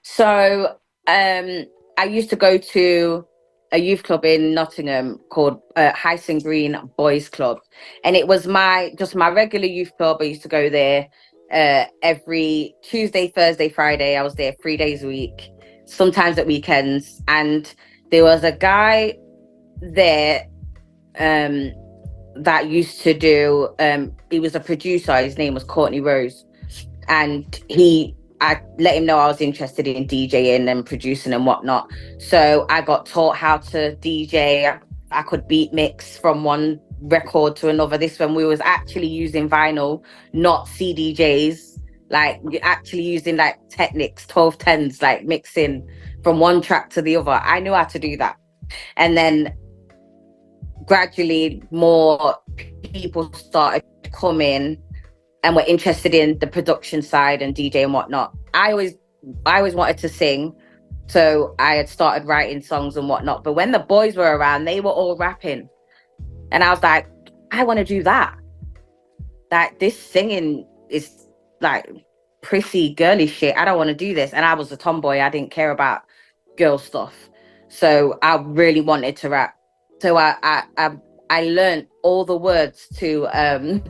So I used to go to a youth club in Nottingham called Halcyon Green Boys Club. And it was my regular youth club. I used to go there every Tuesday, Thursday, Friday. I was there 3 days a week, sometimes at weekends. And there was a guy there that used to do, he was a producer. His name was Courtney Rose. And I let him know I was interested in DJing and producing and whatnot. So I got taught how to DJ. I could beat mix from one record to another. This when we was actually using vinyl, not CDJs, like actually using like Technics 1210s, like mixing from one track to the other. I knew how to do that. And then gradually more people started coming and were interested in the production side and DJ and whatnot. I always wanted to sing, so I had started writing songs and whatnot. But when the boys were around, they were all rapping. And I was like, I want to do that. Like, this singing is like prissy, girly shit. I don't want to do this. And I was a tomboy. I didn't care about girl stuff. So I really wanted to rap. So I learned all the words to I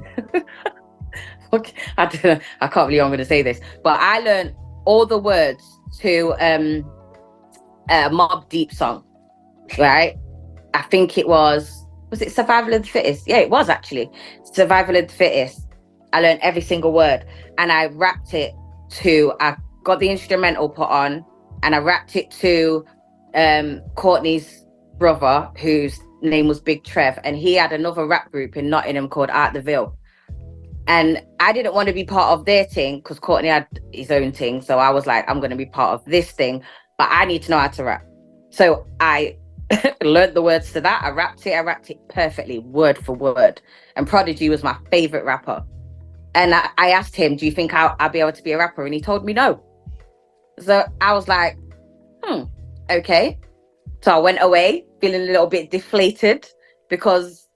can't believe I'm going to say this, but I learned all the words to a Mobb Deep song, right? I think it was it Survival of the Fittest? Yeah, it was actually Survival of the Fittest. I learned every single word, and I rapped it I got the instrumental put on, and I rapped it to Courtney's brother, whose name was Big Trev, and he had another rap group in Nottingham called Art the Ville. And I didn't want to be part of their thing because Courtney had his own thing. So I was like, I'm going to be part of this thing, but I need to know how to rap. So I learned the words to that. I rapped it perfectly, word for word. And Prodigy was my favorite rapper. And I asked him, do you think I'll be able to be a rapper? And he told me no. So I was like, okay. So I went away feeling a little bit deflated because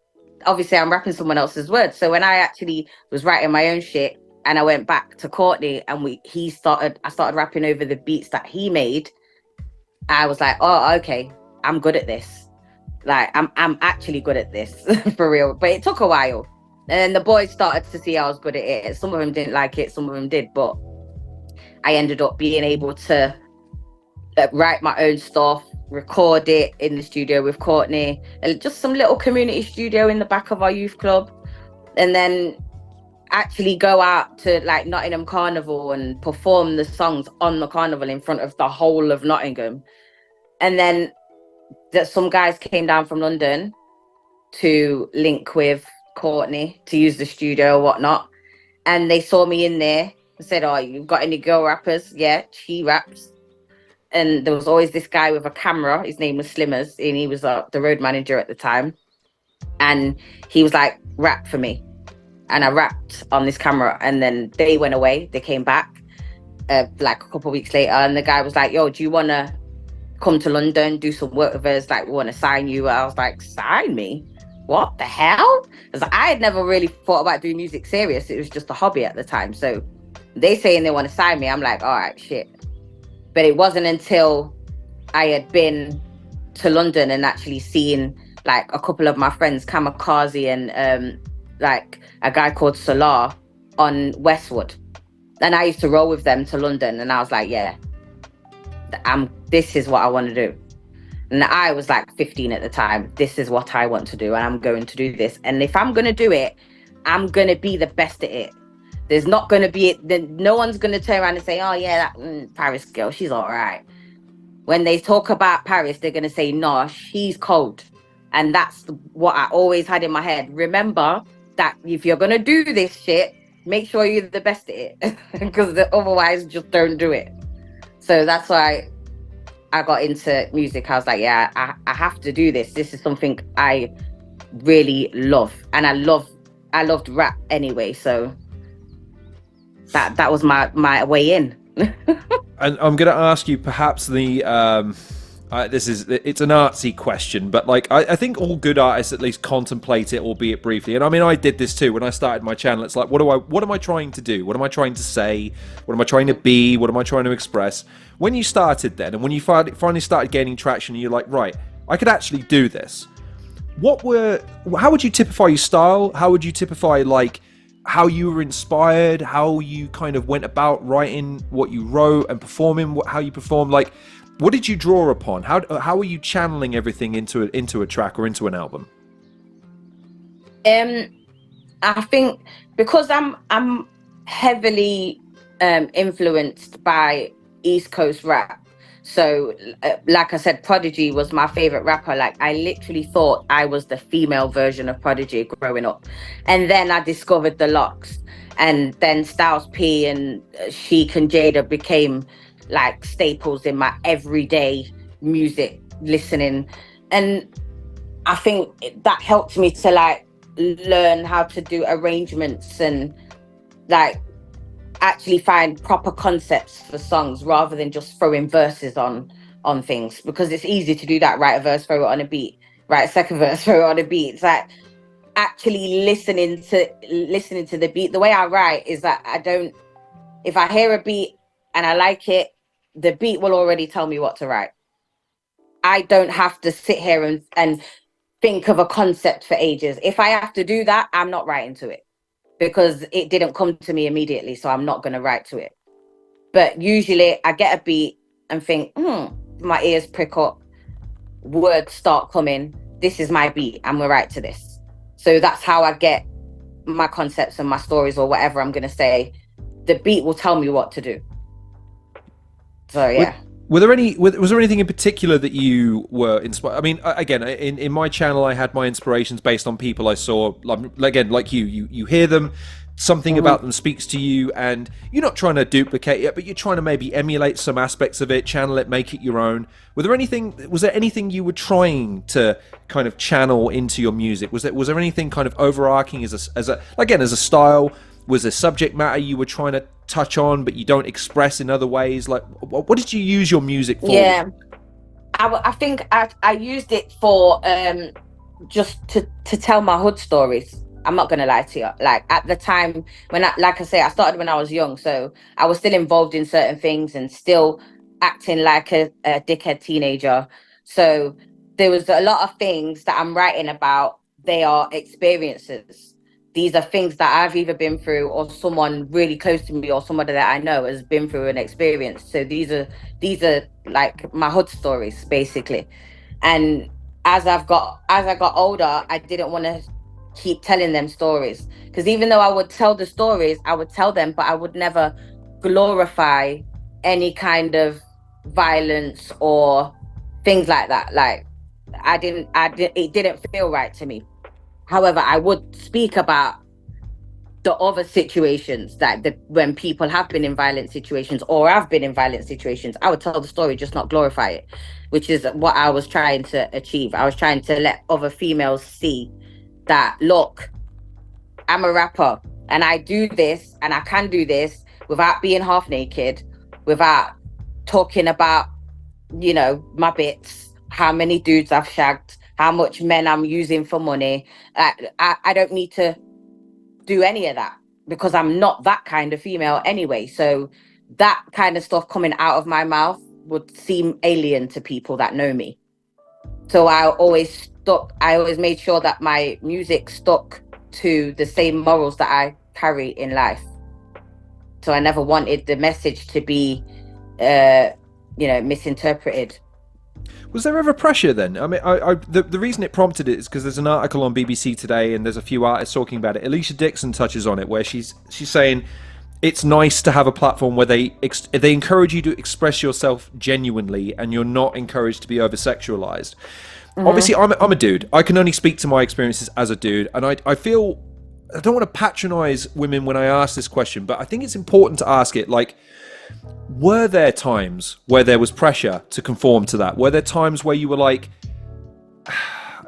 obviously I'm rapping someone else's words. So when I actually was writing my own shit and I went back to Courtney and I started rapping over the beats that he made, I was like, oh, okay, I'm good at this. Like, I'm actually good at this for real. But it took a while. And then the boys started to see I was good at it. Some of them didn't like it, some of them did. But I ended up being able to write my own stuff, record it in the studio with Courtney, and just some little community studio in the back of our youth club, and then actually go out to like Nottingham Carnival and perform the songs on the carnival in front of the whole of Nottingham. And then some guys came down from London to link with Courtney to use the studio or whatnot, and they saw me in there and said, oh, you've got any girl rappers? Yeah, she raps. And there was always this guy with a camera. His name was Slimmers, and he was the road manager at the time. And he was like, rap for me. And I rapped on this camera. And then they went away. They came back like a couple of weeks later. And the guy was like, yo, do you want to come to London, do some work with us? Like, we want to sign you. I was like, sign me? What the hell? Because I had never really thought about doing music serious. It was just a hobby at the time. So they saying they want to sign me. I'm like, all right, shit. But it wasn't until I had been to London and actually seen like a couple of my friends, Kamikaze and like a guy called Salah on Westwood. And I used to roll with them to London, and I was like, yeah, this is what I want to do. And I was like 15 at the time. This is what I want to do, and I'm going to do this. And if I'm going to do it, I'm going to be the best at it. There's not going to be, no one's going to turn around and say, oh, yeah, that Paris girl, she's all right. When they talk about Paris, they're going to say, no, she's cold. And that's what I always had in my head. Remember that if you're going to do this shit, make sure you're the best at it, because otherwise just don't do it. So that's why I got into music. I was like, yeah, I have to do this. This is something I really love. And I loved rap anyway. So that was my way in. And I'm going to ask you perhaps it's an artsy question, but like I think all good artists at least contemplate it, albeit briefly. And I mean, I did this too when I started my channel. It's like, what am I trying to do? What am I trying to say? What am I trying to be? What am I trying to express? When you started then, and when you finally started gaining traction, and you're like, right, I could actually do this. How would you typify your style? How would you typify like how you were inspired, how you kind of went about writing what you wrote and performing, how you performed? Like, what did you draw upon? How are you channeling everything into a track or into an album? I think because I'm heavily influenced by East Coast rap. So, like I said, Prodigy was my favorite rapper. Like, I literally thought I was the female version of Prodigy growing up. And then I discovered the Locks. And then Styles P and Chic and Jada became like staples in my everyday music listening. And I think that helped me to like learn how to do arrangements and like actually find proper concepts for songs rather than just throwing verses on things, because it's easy to do that. Write a verse, throw it on a beat. Write a second verse, throw it on a beat. It's like actually listening to the beat. The way I write is that if I hear a beat and I like it, the beat will already tell me what to write. I don't have to sit here and think of a concept for ages. If I have to do that, I'm not writing to it, because it didn't come to me immediately, so I'm not going to write to it. But usually I get a beat and think, my ears prick up, words start coming, this is my beat, I'm going to write to this. So that's how I get my concepts and my stories or whatever I'm going to say. The beat will tell me what to do. So, yeah. Was there anything in particular that you were inspired? I mean, again, in my channel, I had my inspirations based on people I saw. Again, like you hear them, something about them speaks to you, and you're not trying to duplicate it, but you're trying to maybe emulate some aspects of it, channel it, make it your own. Was there anything you were trying to kind of channel into your music? Was there anything kind of overarching as a style? Was there subject matter you were trying to touch on but you don't express in other ways? Like, what did you use your music for? Yeah, I think I used it for just to tell my hood stories. I'm not gonna lie to you. Like, at the time when I started when I was young, so I was still involved in certain things and still acting like a dickhead teenager. So there was a lot of things that I'm writing about. They are experiences. These are things that I've either been through, or someone really close to me, or somebody that I know has been through an experience. So these are like my hood stories, basically. And as I got older, I didn't want to keep telling them stories, because even though I would tell the stories, I would tell them, but I would never glorify any kind of violence or things like that. Like, it didn't feel right to me. However, I would speak about the other situations when people have been in violent situations or I've been in violent situations. I would tell the story, just not glorify it, which is what I was trying to achieve. I was trying to let other females see that, look, I'm a rapper and I do this and I can do this without being half naked, without talking about, my bits, how many dudes I've shagged, how much men I'm using for money. I don't need to do any of that, because I'm not that kind of female anyway. So that kind of stuff coming out of my mouth would seem alien to people that know me. So I always made sure that my music stuck to the same morals that I carry in life. So I never wanted the message to be, misinterpreted. Was there ever pressure then? I mean, the reason it prompted it is because there's an article on BBC Today, and there's a few artists talking about it. Alicia Dixon touches on it, where she's saying it's nice to have a platform where they encourage you to express yourself genuinely, and you're not encouraged to be over sexualized. Obviously, I'm a dude. I can only speak to my experiences as a dude, and I feel I don't want to patronize women when I ask this question, but I think it's important to ask it. Like, were there times where there was pressure to conform to that? Were there times where you were like,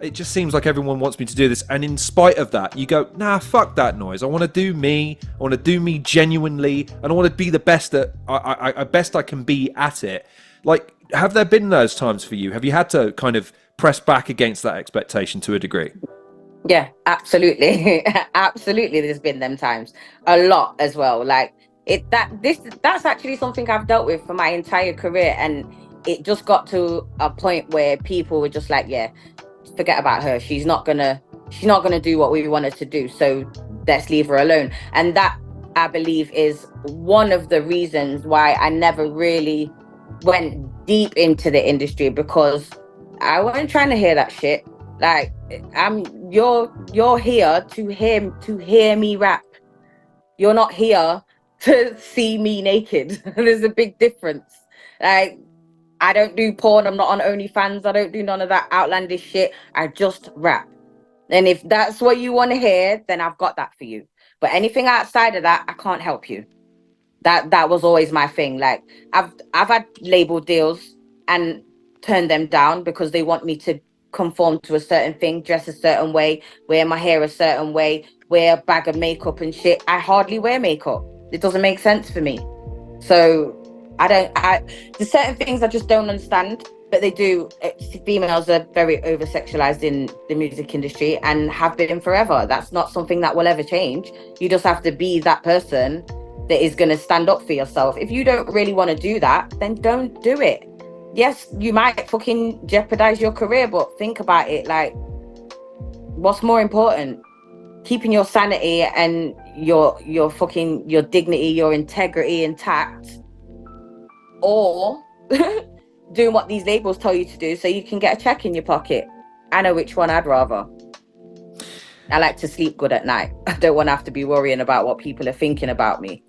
it just seems like everyone wants me to do this, and in spite of that, you go, nah, fuck that noise. I want to do me. I want to do me genuinely, and I want to be the best that best I can be at it. Like, have there been those times for you? Have you had to kind of press back against that expectation to a degree? Yeah, absolutely. Absolutely, there's been them times, a lot as well. Like that's actually something I've dealt with for my entire career, and it just got to a point where people were just like, yeah, forget about her. She's not gonna do what we want her to do, so let's leave her alone. And that, I believe, is one of the reasons why I never really went deep into the industry, because I wasn't trying to hear that shit. Like, you're here to hear me rap. You're not here to see me naked. There's a big difference. Like, I don't do porn. I'm not on OnlyFans. I don't do none of that outlandish shit. I just rap. And if that's what you want to hear, then I've got that for you. But anything outside of that, I can't help you. That was always my thing. Like, I've had label deals and turned them down because they want me to conform to a certain thing, dress a certain way, wear my hair a certain way, wear a bag of makeup and shit. I hardly wear makeup. It doesn't make sense for me. So there's certain things I just don't understand, but they do. Females are very over sexualized in the music industry and have been forever. That's not something that will ever change. You just have to be that person that is going to stand up for yourself. If you don't really want to do that, then don't do it. Yes, you might fucking jeopardize your career, but think about it. Like, what's more important? Keeping your sanity and your dignity, your integrity intact, or doing what these labels tell you to do so you can get a check in your pocket. I know which one I'd rather. I like to sleep good at night. I don't want to have to be worrying about what people are thinking about me.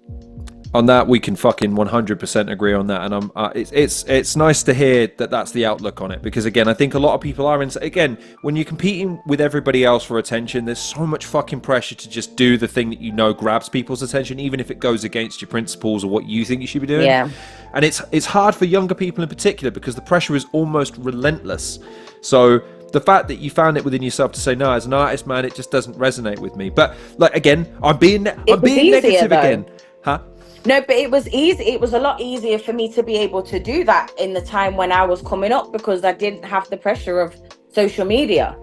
On that, we can fucking 100% agree on that, and it's nice to hear that that's the outlook on it, because again, I think a lot of people are again, when you're competing with everybody else for attention, there's so much fucking pressure to just do the thing that you know grabs people's attention, even if it goes against your principles or what you think you should be doing. Yeah. And it's hard for younger people in particular, because the pressure is almost relentless. So the fact that you found it within yourself to say, no, as an artist, man, it just doesn't resonate with me. But like, again, I'm being negative though. Again, huh? No, but it was easy. It was a lot easier for me to be able to do that in the time when I was coming up, because I didn't have the pressure of social media.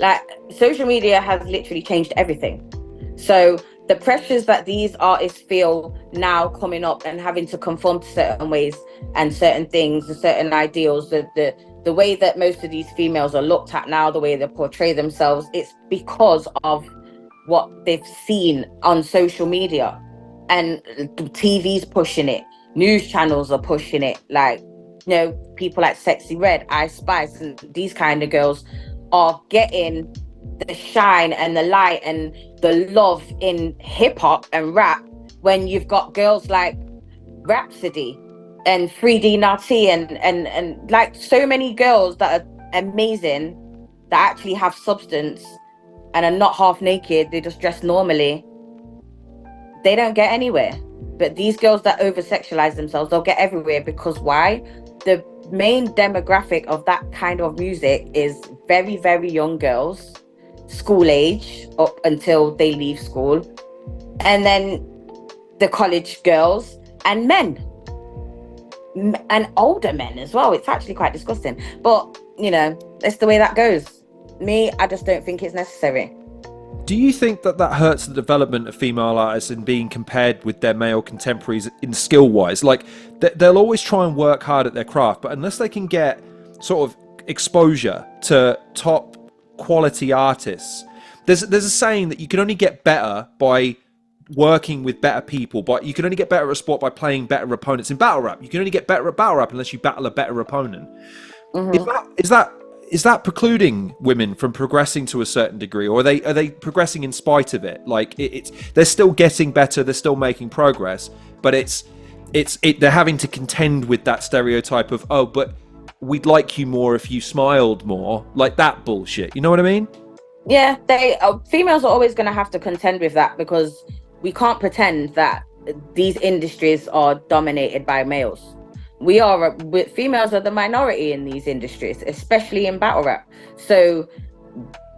Like, social media has literally changed everything. So the pressures that these artists feel now coming up and having to conform to certain ways and certain things, and certain ideals, the way that most of these females are looked at now, the way they portray themselves, it's because of what they've seen on social media. And TV's pushing it, news channels are pushing it. Like, you know, people like Sexy Red, Ice Spice, and these kind of girls are getting the shine and the light and the love in hip hop and rap, when you've got girls like Rhapsody and 3D Nati and like so many girls that are amazing, that actually have substance and are not half naked, they just dress normally. They don't get anywhere. But these girls that over sexualize themselves, they'll get everywhere, because why? The main demographic of that kind of music is very, very young girls, school age up until they leave school, and then the college girls and men, and older men as well. It's actually quite disgusting, but you know, it's the way that goes. Me, I just don't think it's necessary. Do you think that hurts the development of female artists in being compared with their male contemporaries in skill-wise? Like, they'll always try and work hard at their craft, but unless they can get sort of exposure to top quality artists, there's a saying that you can only get better by working with better people, but you can only get better at a sport by playing better opponents. In battle rap, you can only get better at battle rap unless you battle a better opponent. Hmm. Is that precluding women from progressing to a certain degree, or are they progressing in spite of it? Like it's they're still getting better, they're still making progress, but they're having to contend with that stereotype of, oh, but we'd like you more if you smiled more, like that bullshit. You know what I mean? Yeah, they females are always going to have to contend with that because we can't pretend that these industries are dominated by males. Females are the minority in these industries, especially in battle rap. So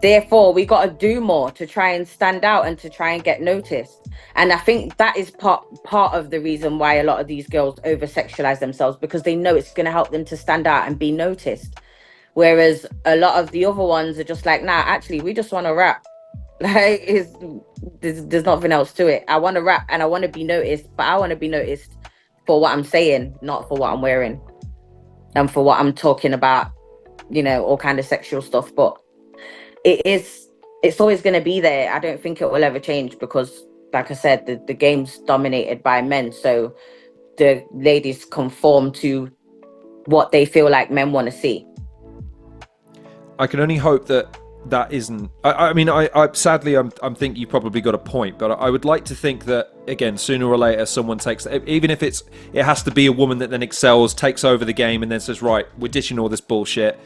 therefore, we got to do more to try and stand out and to try and get noticed. And I think that is part of the reason why a lot of these girls over sexualize themselves, because they know it's going to help them to stand out and be noticed. Whereas a lot of the other ones are just like, nah, actually, we just want to rap. Like, there's nothing else to it. I want to rap and I want to be noticed, but I want to be noticed for what I'm saying, not for what I'm wearing and for what I'm talking about, all kind of sexual stuff. But it's always going to be there. I don't think it will ever change because, like I said, the game's dominated by men. So the ladies conform to what they feel like men want to see. I can only hope that that isn't. I mean, I sadly, I'm think you probably got a point, but I would like to think that again, sooner or later, someone takes, even if it has to be a woman that then excels, takes over the game, and then says, right, we're dishing all this bullshit,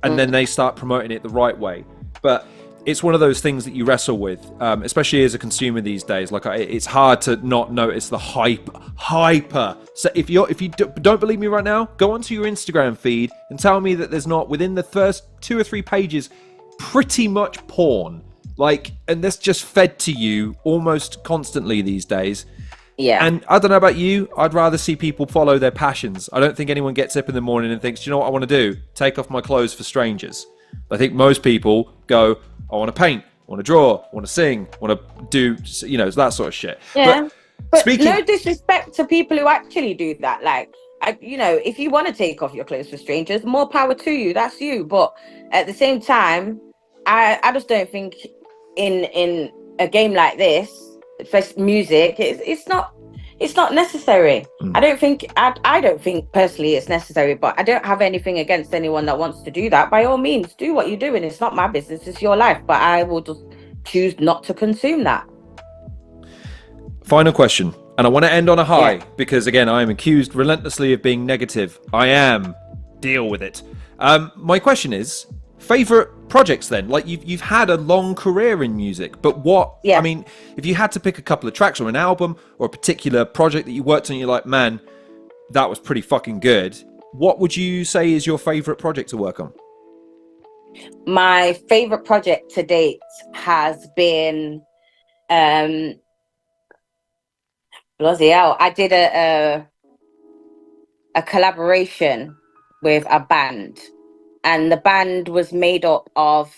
and then they start promoting it the right way. But it's one of those things that you wrestle with, especially as a consumer these days. Like it's hard to not notice the hyper. So if you don't believe me right now, go onto your Instagram feed and tell me that there's not, within the first 2 or 3 pages, pretty much porn. Like, and that's just fed to you almost constantly these days. Yeah. And I don't know about you, I'd rather see people follow their passions. I don't think anyone gets up in the morning and thinks, do you know what I want to do? Take off my clothes for strangers. I think most people go, I want to paint, I want to draw, I want to sing, I want to do, that sort of shit. Yeah. But speaking, no disrespect to people who actually do that. Like, if you want to take off your clothes for strangers, more power to you. That's you. But at the same time, I just don't think in a game like this, for music, it's not necessary. I don't think personally it's necessary, but I don't have anything against anyone that wants to do that. By all means, do what you're doing. It's not my business, it's your life. But I will just choose not to consume that. final question, and I want to end on a high, because again, I am accused relentlessly of being negative. I am. Deal with it. My question is, favorite projects then? Like you've had a long career in music, but I mean, if you had to pick a couple of tracks or an album or a particular project that you worked on, you're like, man, that was pretty fucking good. What would you say is your favorite project to work on? My favorite project to date has been bloody hell. I did a collaboration with a band, and the band was made up of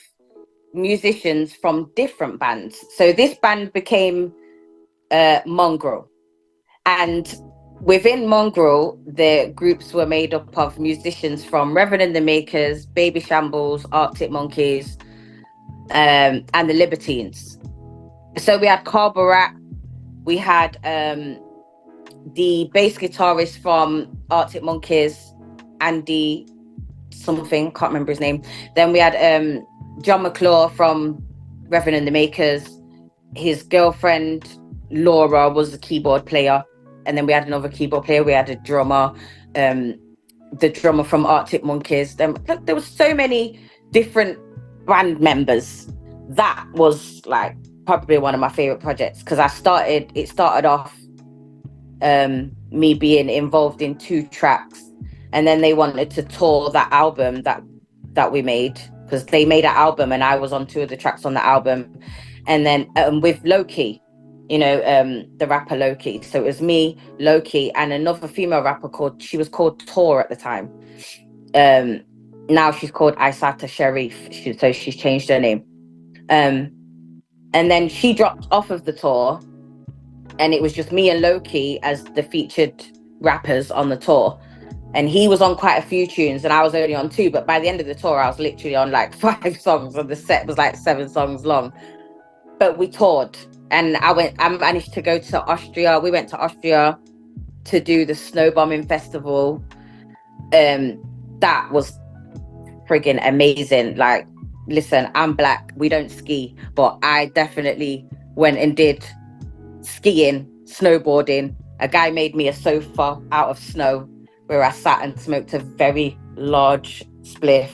musicians from different bands. So this band became Mongrel, and within Mongrel, the groups were made up of musicians from Reverend and the Makers, Baby Shambles, Arctic Monkeys, and the Libertines. So we had Carbarat, we had the bass guitarist from Arctic Monkeys, Andy something, can't remember his name. Then we had John McClure from Reverend and the Makers. His girlfriend Laura was the keyboard player, and then we had another keyboard player. We had a drummer, the drummer from Arctic Monkeys. Then there was so many different band members. That was like probably one of my favorite projects, because it started off me being involved in 2 tracks, and then they wanted to tour that album that we made, because they made an album and I was on 2 of the tracks on the album. And then with Loki, the rapper Loki. So it was me, Loki, and another female rapper she was called Tor at the time. Now she's called Isata Sharif, so she's changed her name. And then she dropped off of the tour, and it was just me and Loki as the featured rappers on the tour. And he was on quite a few tunes and I was only on 2. But by the end of the tour, I was literally on like 5 songs, and the set was like 7 songs long. But we toured, and I managed to go to Austria. We went to Austria to do the Snow Bombing Festival. That was friggin' amazing. Like, listen, I'm black, we don't ski, but I definitely went and did skiing, snowboarding. A guy made me a sofa out of snow where I sat and smoked a very large spliff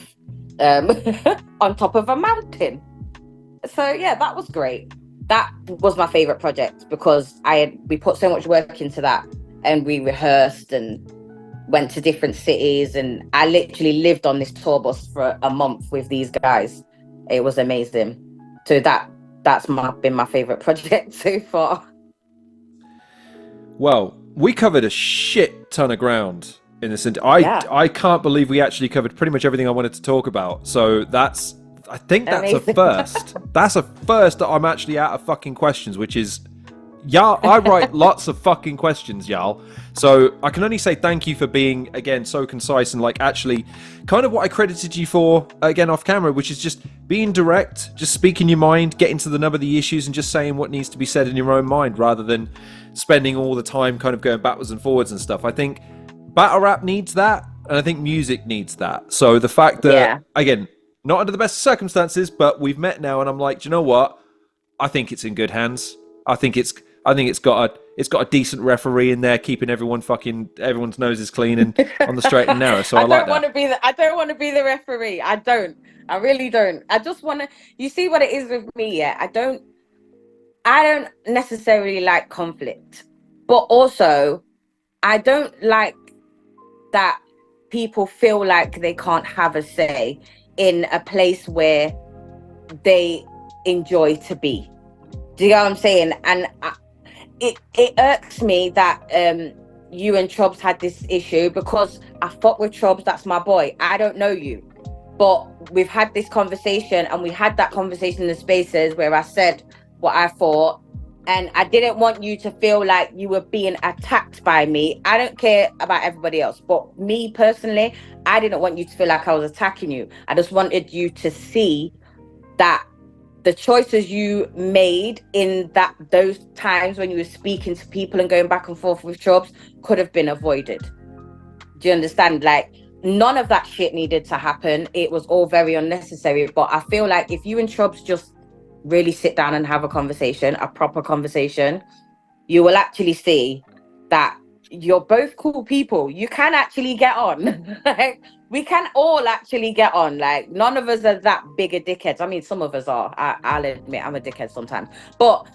on top of a mountain. So yeah, that was great. That was my favorite project because we put so much work into that, and we rehearsed and went to different cities, and I literally lived on this tour bus for a month with these guys. It was amazing. So that's been my favorite project so far. Well, we covered a shit ton of ground in this. Yeah, I can't believe we actually covered pretty much everything I wanted to talk about. So I think that's a amazing. first. That's a first that I'm actually out of fucking questions, which is, y'all, I write lots of fucking questions, y'all. So I can only say thank you for being, again, so concise and like actually kind of what I credited you for, again, off camera, which is just being direct, just speaking your mind, getting to the nub of the issues and just saying what needs to be said in your own mind rather than spending all the time kind of going backwards and forwards and stuff. I think battle rap needs that, and I think music needs that. So the fact that, Yeah. again, not under the best circumstances, but we've met now, and I'm like, do you know what? I think it's in good hands. I think it's got a decent referee in there keeping everyone's noses clean and on the straight and narrow. So I like that. I don't want to be the referee. I don't. I really don't. I just want to. You see what it is with me, yeah. I don't necessarily like conflict, but also I don't like that people feel like they can't have a say in a place where they enjoy to be. Do you know what I'm saying? And it irks me that you and Chubbs had this issue, because I fought with Chubbs. That's my boy. I don't know you, but we've had this conversation, and we had that conversation in the spaces where I said what I thought, and I didn't want you to feel like you were being attacked by me. I don't care about everybody else, but me personally, I didn't want you to feel like I was attacking you. I just wanted you to see that the choices you made in those times when you were speaking to people and going back and forth with Chubbs could have been avoided. Do you understand? Like, none of that shit needed to happen. It was all very unnecessary. But I feel like if you and Chubbs just really sit down and have a conversation, a proper conversation, you will actually see that you're both cool people. You can actually get on. Like, we can all actually get on. Like, none of us are that big a dickheads. I mean, some of us are. I'll admit I'm a dickhead sometimes. But,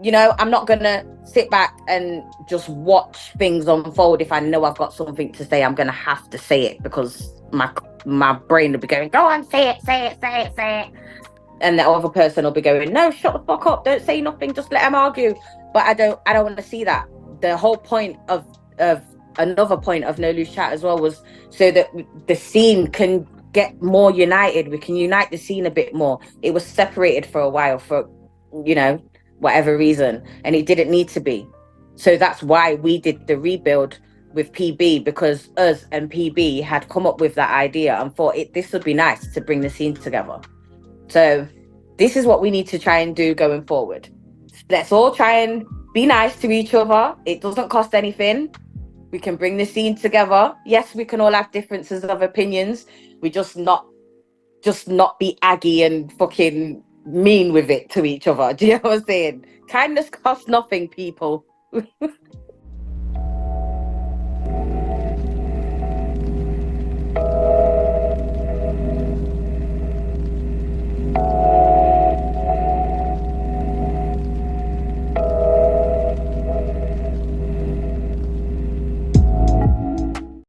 you know, I'm not going to sit back and just watch things unfold. If I know I've got something to say, I'm going to have to say it, because my brain will be going, go on, say it, say it, say it, say it. And the other person will be going, no, shut the fuck up, don't say nothing, just let them argue. But I don't want to see that. The whole point of another point of No Loose Chat as well was so that the scene can get more united. We can unite the scene a bit more. It was separated for a while for, you know, whatever reason, and it didn't need to be. So that's why we did the rebuild with PB, because us and PB had come up with that idea and thought this would be nice to bring the scene together. So this is what we need to try and do going forward. Let's all try and be nice to each other. It doesn't cost anything. We can bring the scene together. Yes, we can all have differences of opinions. We just not be aggy and fucking mean with it to each other. Do you know what I'm saying? Kindness costs nothing, people.